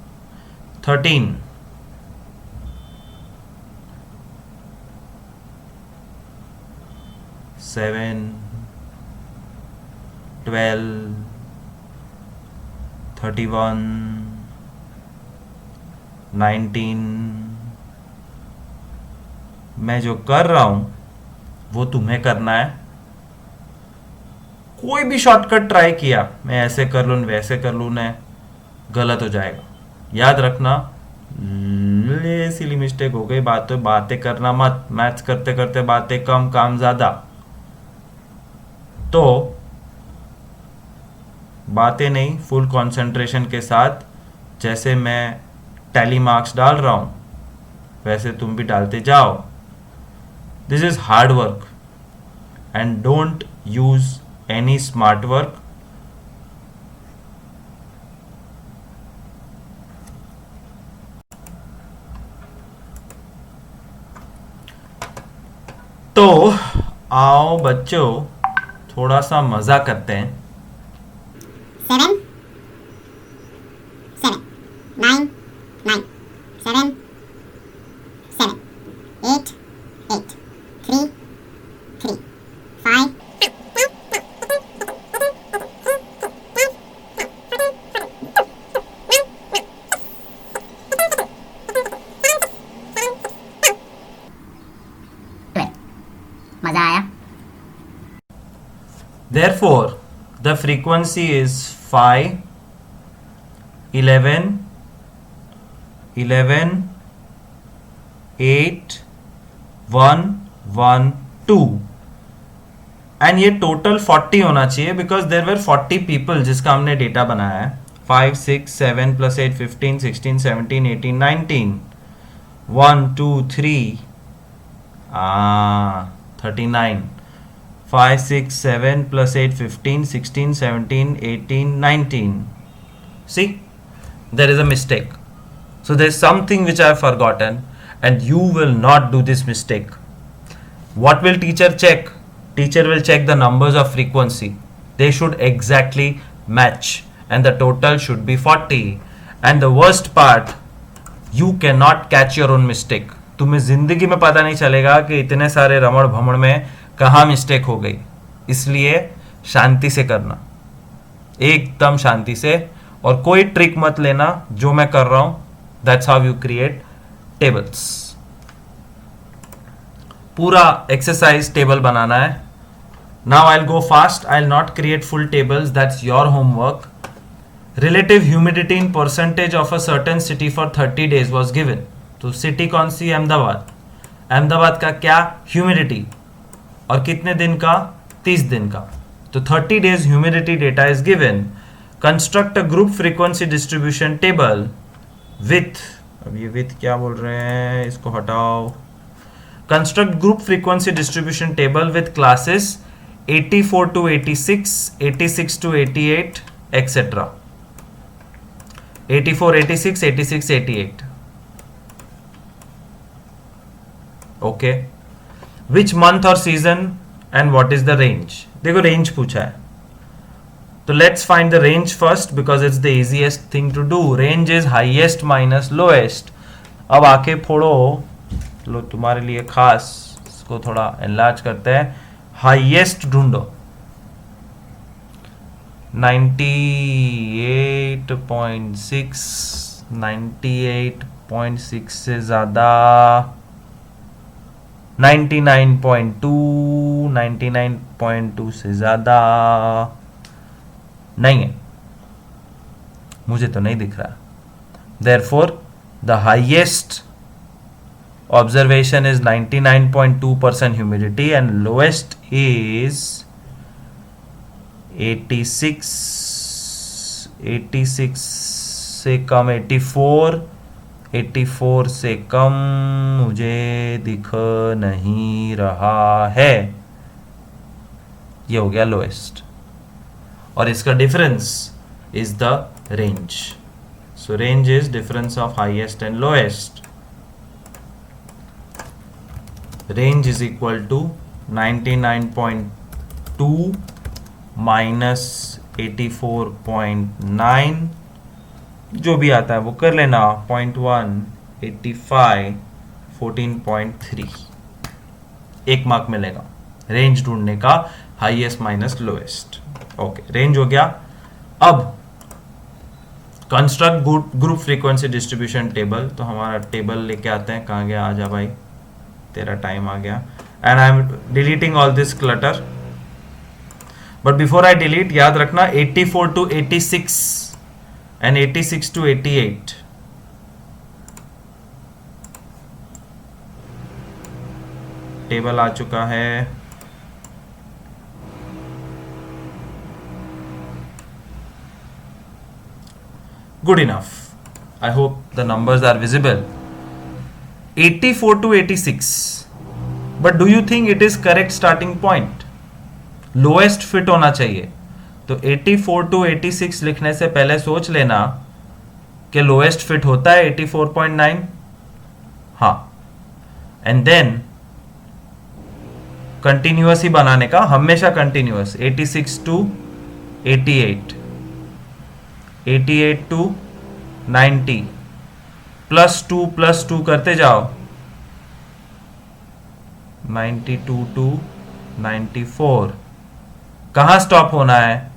13 7 12 31 19। मैं जो कर रहा हूं वो तुम्हें करना है। कोई भी शॉर्टकट ट्राई किया, मैं ऐसे कर लूं वैसे कर लूं, ने गलत हो जाएगा। याद रखना, सिली मिस्टेक हो गई, बातें करना मत। मैथ्स करते करते बातें कम, काम ज्यादा। तो बातें नहीं, फुल कंसंट्रेशन के साथ, जैसे मैं टैली मार्क्स डाल रहा हूं वैसे तुम भी डालते जाओ। This is hard work and don't use any smart work. तो आओ बच्चों, थोड़ा सा मजा करते हैं। 7 7 9 9 7 7 8 8 3 3 5 मजा आया? Therefore, the frequency is 5, 11, 11, 8, 1, 1, 2 and ये टोटल 40 होना चाहिए बिकॉज देर वेर 40 पीपल जिसका हमने डेटा बनाया है। 5 6 7 + 8 15 16 17 18 19 1 2 3 39 5 6 7 + 8 15 16 17 18 19. See, there is a mistake. So there is something which I have forgotten and you will not do this mistake. What will teacher check? Teacher will check the numbers of frequency. They should exactly match and the total should be 40. And the worst part, you cannot catch your own mistake. तुम्हें जिंदगी में पता नहीं चलेगा कि इतने सारे रमण भमण में कहाँ मिस्टेक हो गई। इसलिए शांति से करना, एकदम शांति से, और कोई ट्रिक मत लेना जो मैं कर रहा हूं। That's how you create tables. पूरा एक्सरसाइज टेबल बनाना है। Now I will go fast, I will not create full tables, that's your homework. Relative humidity in percentage of a certain city for 30 days was given. तो सिटी कौन सी? अहमदाबाद। अहमदाबाद का क्या? ह्यूमिडिटी। और कितने दिन का? 30 दिन का। तो 30 days humidity data is given. Construct a group frequency distribution table with, अब ये विथ क्या बोल रहे हैं, इसको हटाओ। Construct group frequency distribution table with classes 84 to 86, 86 to 88 etc. 84 86 86 88. Okay, which month और season and what is the range? देखो रेंज पूछा है, तो let's find the range first because it's the easiest thing to do. Range is highest minus lowest. अब आके फोड़ो, लो तुम्हारे लिए खास, इसको थोड़ा एनलार्ज करते हैं। हाईएस्ट ढूंढो। 98.6, 98.6 से ज्यादा, 99.2, 99.2 से ज्यादा नहीं है, मुझे तो नहीं दिख रहा। Therefore, the highest observation is 99.2% humidity and lowest is 86, 86 से कम 84, 84 से कम मुझे दिख नहीं रहा है। ये हो गया लोएस्ट, और इसका difference is the range. So range is difference of highest and lowest. Range is equal to 99.2 minus 84.9, जो भी आता है वो कर लेना। 0.1, 85, 14.3, 1 मार्क मिलेगा रेंज ढूंढने का, highest minus lowest. Okay, range हो गया। अब construct group frequency distribution table. तो हमारा टेबल लेके आते हैं। कहाँ गया? आजा भाई, तेरा टाइम आ गया। And I am deleting all this clutter, but before I delete, याद रखना 84 टू 86 एंड 86 टू 88। टेबल आ चुका है। Good enough. I hope the numbers are visible. 84 to 86. But do you think it is correct starting point? Lowest fit होना चाहिए। तो 84 to 86 लिखने से पहले सोच लेना कि lowest fit होता है 84.9। हाँ, and then continuous ही बनाने का, हमेशा continuous। 86 to 88, 88 टू 90, +2 करते जाओ। 92 टू 94। कहाँ स्टॉप होना है?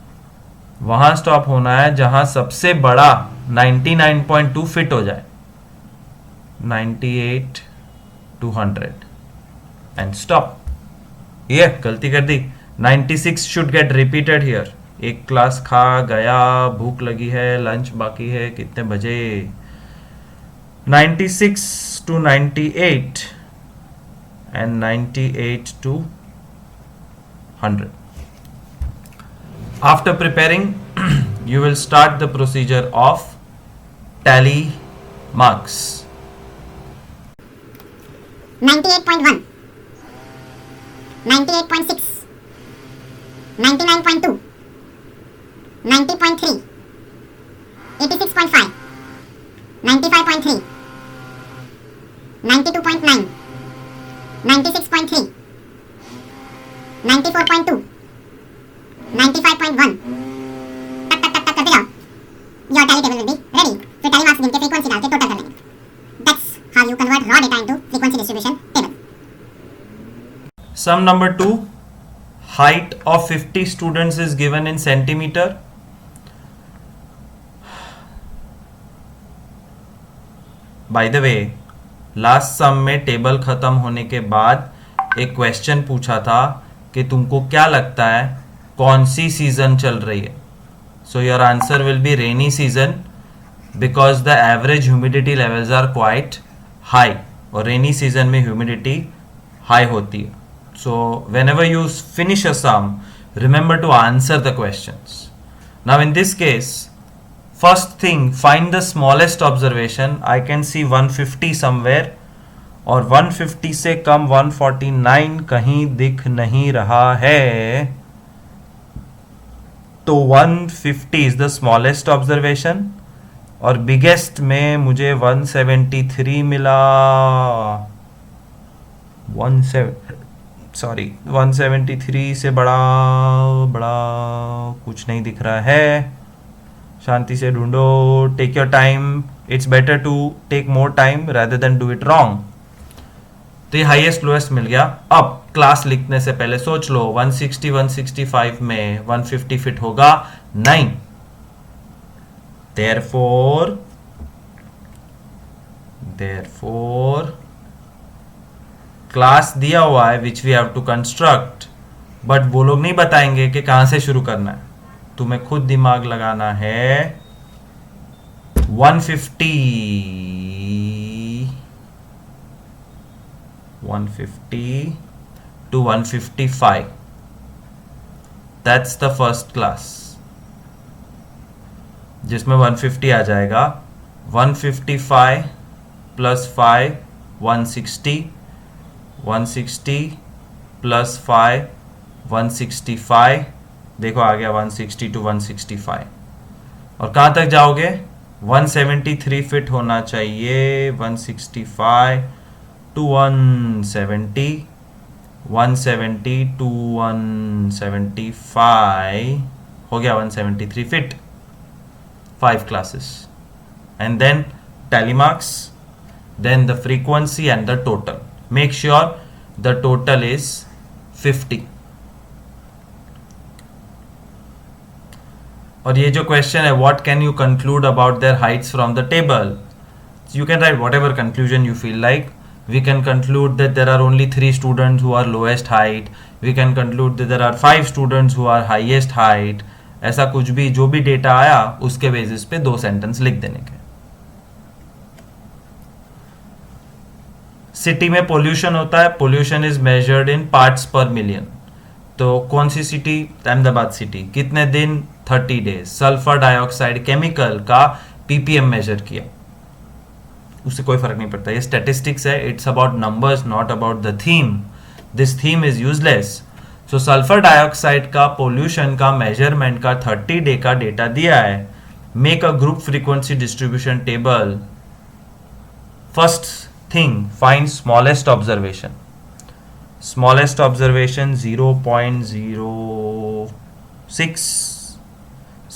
वहां स्टॉप होना है जहां सबसे बड़ा 99.2 फिट हो जाए। 98 टू 100 एंड स्टॉप। ये गलती कर दी। 96 शुड गेट रिपीटेड हियर। एक क्लास खा गया, भूख लगी है, लंच बाकी है, कितने बजे? 96 to 98 and 98 to 100. After preparing, you will start the procedure of tally marks. 98.1, 98.6, 99.2, 90.3, 86.5, 95.3, 92.9, 96.3, 94.2, 95.1। टक टक टक टक करते जाओ। Your tally table will be ready. फिर tally marks गिन के frequency डाल के total कर लेंगे। That's how you convert raw data into frequency distribution table. Sum number 2, height of 50 students is given in centimeter. By the way, last sum में टेबल खत्म होने के बाद एक क्वेश्चन पूछा था कि तुमको क्या लगता है कौन सी सीजन चल रही है। So your answer will be rainy season, because the average humidity levels are quite high, और रेनी सीजन में ह्यूमिडिटी हाई होती है। सो whenever you finish a sum, remember to answer the questions. Now in this case, first thing, find the smallest observation. I can see 150 somewhere, और 150 से कम 149 कहीं दिख नहीं रहा है। तो 150 is the smallest observation, और बिगेस्ट में मुझे 173 मिला। 173 से बड़ा कुछ नहीं दिख रहा है। शांति से ढूंढो, take your time. It's better to take more time rather than do it wrong. तो ये हाईएस्ट लोएस्ट मिल गया। अब क्लास लिखने से पहले सोच लो, 160 165 में 150 फिट होगा? नहीं। therefore क्लास दिया हुआ है which we have to construct, but वो लोग नहीं बताएंगे कि कहां से शुरू करना है। तुम्हें खुद दिमाग लगाना है। 150 to 155, that's the first class, जिसमें 150 आ जाएगा. 155 प्लस 5 160, 160 प्लस 5 165. देखो आ गया 160 टू 165. और कहाँ तक जाओगे? 173 फिट होना चाहिए. 165 टू 170, 170 टू 175 हो गया 173 fit. 5 classes, and then tally marks, then the frequency and the total. Make sure the total is 50. और ये जो क्वेश्चन है, what can you conclude about their heights from the table? You can write whatever conclusion you feel like. We can conclude that there are only 3 students who are lowest height. We can conclude that there are 5 students who are highest height. ऐसा कुछ भी, जो भी डेटा आया उसके बेसिस पे 2 सेंटेंस लिख देने के. सिटी में पोल्यूशन होता है. Pollution is measured in parts पर मिलियन. तो कौन सी सिटी? अहमदाबाद सिटी. कितने दिन? 30 डेज. सल्फर डाइऑक्साइड केमिकल का पीपीएम मेजर किया, उससे कोई फर्क नहीं पड़ता. ये स्टैटिस्टिक्स है. It's about numbers, not about the theme. This theme is useless. So sulphur dioxide का पोल्यूशन का मेजरमेंट का 30 डे का डेटा दिया है. Make a group frequency distribution table. First thing, find smallest observation. Smallest observation 0.06,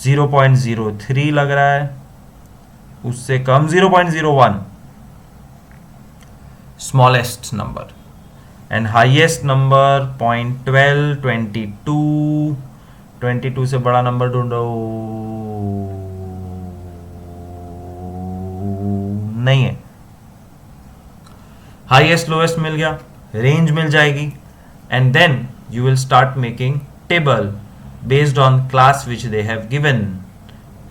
0.03 लग रहा है. उससे कम 0.01 smallest number. And highest number 0.12, 22. 22 से बड़ा नंबर ढूंढो. नहीं है. हाईएस्ट लोएस्ट मिल गया, रेंज मिल जाएगी. And then you will start making table based on class which they have given.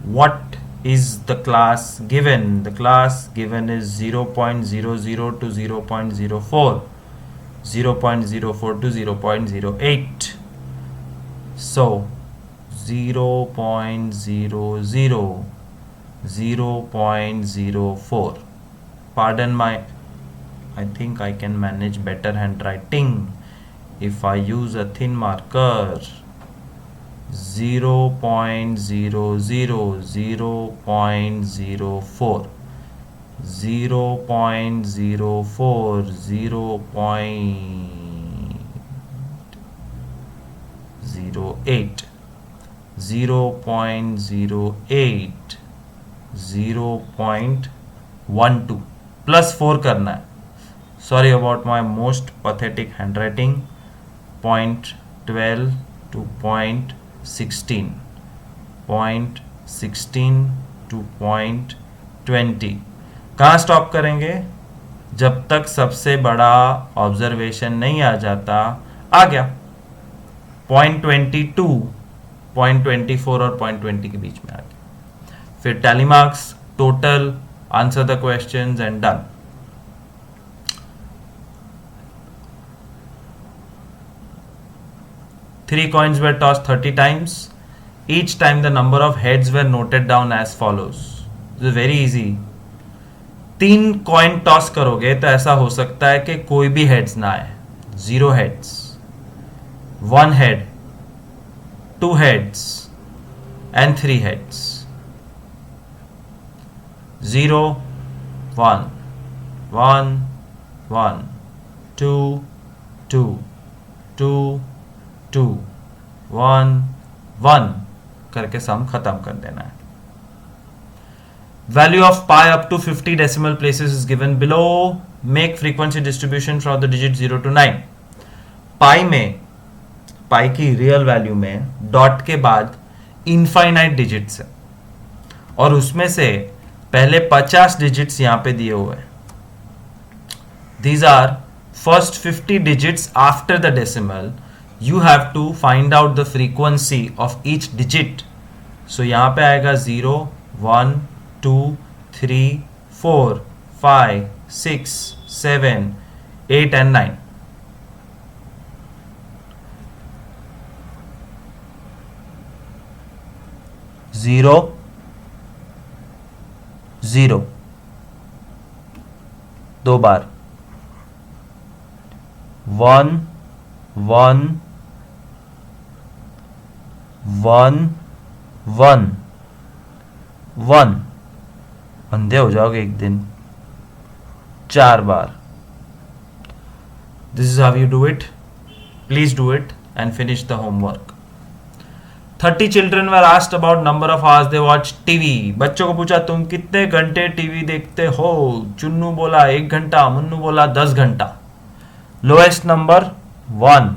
What is the class given? The class given is 0.00 to 0.04, 0.04 to 0.08. So 0.00, 0.04. Pardon my, I think I can manage better handwriting if I use a thin marker. 0.00, 0.04, 0.04, 0.08, 0.08, 0.12. Plus 4 करना है. Sorry about my most pathetic handwriting. 0.12 to 0.16, 0.16 to 0.20. कहाँ स्टॉप करेंगे? जब तक सबसे बड़ा ऑब्जर्वेशन नहीं आ जाता. आ गया 0.22, 0.24 और 0.20 के बीच में आ गया. फिर tally marks, total, answer the questions and done. Three coins were tossed 30 times. Each time the number of heads were noted down as follows. This is very easy. 3 coin toss करोगे तो ऐसा हो सकता है कि कोई भी हेड्स ना आए. 0 heads, 1 head, 2 heads and 3 heads. 0, 1, 1, 1, 2, 2, 2, 2, 1, 1 करके सम खत्म कर देना है. Value of pi up to 50 decimal places is given below. Make frequency distribution from the digit 0 to 9. Pi में, पाई की रियल वैल्यू में डॉट के बाद इनफाइनाइट डिजिट्स है और उसमें से पहले 50 डिजिट्स यहां पे दिए हुए हैं. These are first 50 digits after the decimal. You have to find out the frequency of each digit. So यहाँ पे आएगा 0, 1, 2, 3, 4, 5, 6, 7, 8 and 9. 0 0 2 बार 1 1 1 1 1 अंधे हो जाओगे एक दिन 4 बार. This is how you do it. Please do it and finish the homework. 30 children were asked about number of hours they watch TV. बच्चों को पूछा तुम कितने घंटे टीवी देखते हो. चुन्नू बोला 1 घंटा, मुन्नू बोला 10 घंटा. Lowest number 1,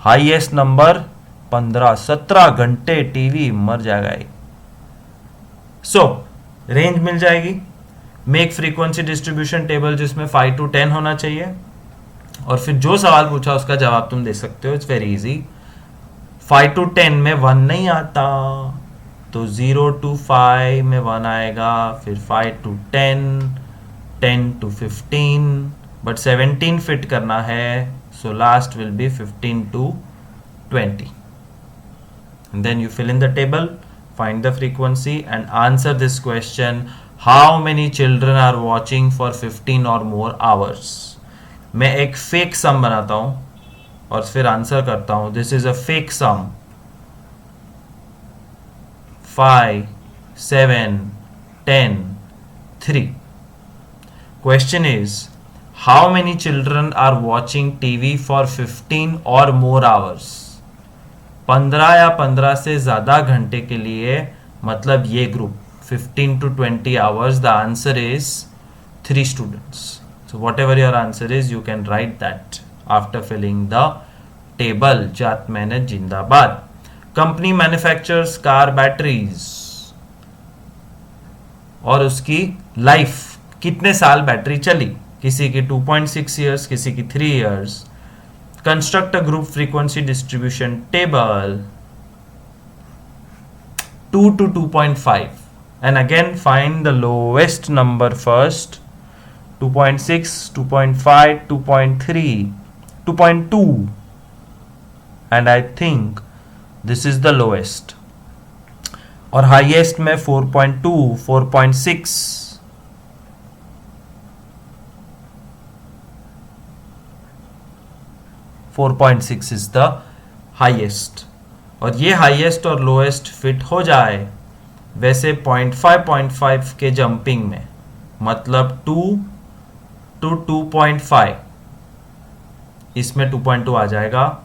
highest number 15. 17 घंटे टीवी, मर जाएगा ये. सो रेंज मिल जाएगी. मेक फ्रीक्वेंसी डिस्ट्रीब्यूशन टेबल जिसमें 5 to 10 होना चाहिए. और फिर जो सवाल पूछा उसका जवाब तुम दे सकते हो. It's very easy. 5 to 10 में 1 नहीं आता, तो 0 to 5 में 1 आएगा. फिर 5 to 10, 10 to 15, बट 17 फिट करना है, so last will be 15 to 20. And then you fill in the table, find the frequency and answer this question. How many children are watching for 15 or more hours? मैं एक फेक सम बनाता हूं और फिर आंसर करता हूं. This is a fake sum. 5 7 10 3. Question is how many children are watching TV for 15 और मोर आवर्स. 15 या 15 से ज्यादा घंटे के लिए, मतलब ये group 15 to 20 hours. The answer is 3 students. So whatever your answer is, you can write that after filling the table. जात मेहनत जिंदाबाद. कंपनी मैन्युफैक्चर्स कार बैटरीज और उसकी लाइफ कितने साल बैटरी चली. किसी की 2.6 years, किसी की 3 years. Construct a group frequency distribution table 2 to 2.5 and again find the lowest number first. 2.6, 2.5, 2.3, 2.2 and I think this is the lowest. और highest में 4.2, 4.6, 4.6 is the highest. और ये highest और lowest fit हो जाए वैसे 0.5 के जंपिंग में, मतलब 2 to 2.5. इसमें 2.2 आ जाएगा.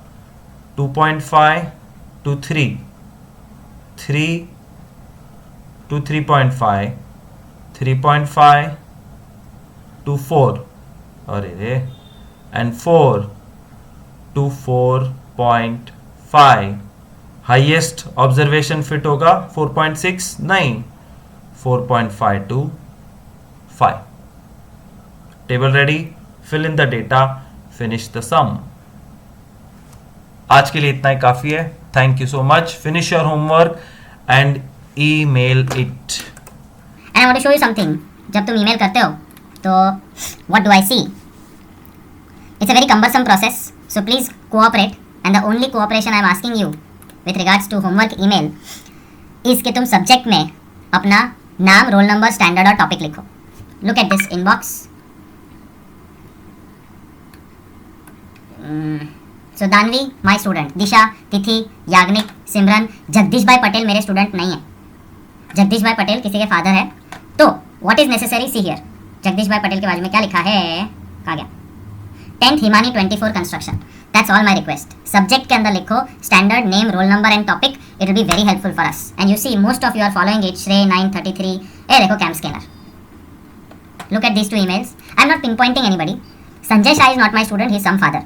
2.5 to 3, 3 to 3.5, 3.5 to 4, अरे रे, and 4 to 4.5. Highest observation fit होगा 4.6 नहीं, 4.5 to 5. Table ready. Fill in the data, finish the sum. आज के लिए इतना ही काफी है. Thank you so much. Finish your homework and email it. And I want to show you something. जब तुम ईमेल करते हो तो what do I see? It's a very cumbersome process, so please cooperate. And the only cooperation I am asking you with regards to homework email is कि तुम सब्जेक्ट में अपना नाम, रोल नंबर, स्टैंडर्ड और टॉपिक लिखो. Look at this inbox. So Danvi my student. Disha, Tithi, Yagnik, सिमरन. जगदीश भाई पटेल मेरे स्टूडेंट नहीं है. जगदीश भाई पटेल किसी के फादर है. तो what is necessary, see here. Jagdish भाई पटेल के बारे में क्या लिखा है, कहा गया 10th Himani 24 construction. That's all my request. Subject के अंदर लिखो standard, name, roll number and topic. It will be very helpful for us. And you see most of you are following it. Shreya 933. ए देखो CamScanner. Look at these two emails. I am not pinpointing anybody. Sanjay Shah is not my student, he is some father.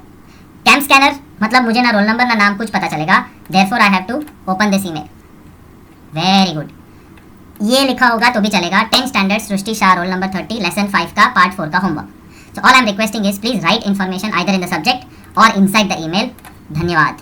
CamScanner मतलब मुझे ना रोल नंबर ना नाम कुछ पता चलेगा. Therefore I have to open this email. Very good. ये लिखा होगा तो भी चलेगा. 10th standard Srishti Shah, roll number 30, lesson 5 का पार्ट 4 का homework. So all I am requesting is please write information either in the subject or inside the email. धन्यवाद.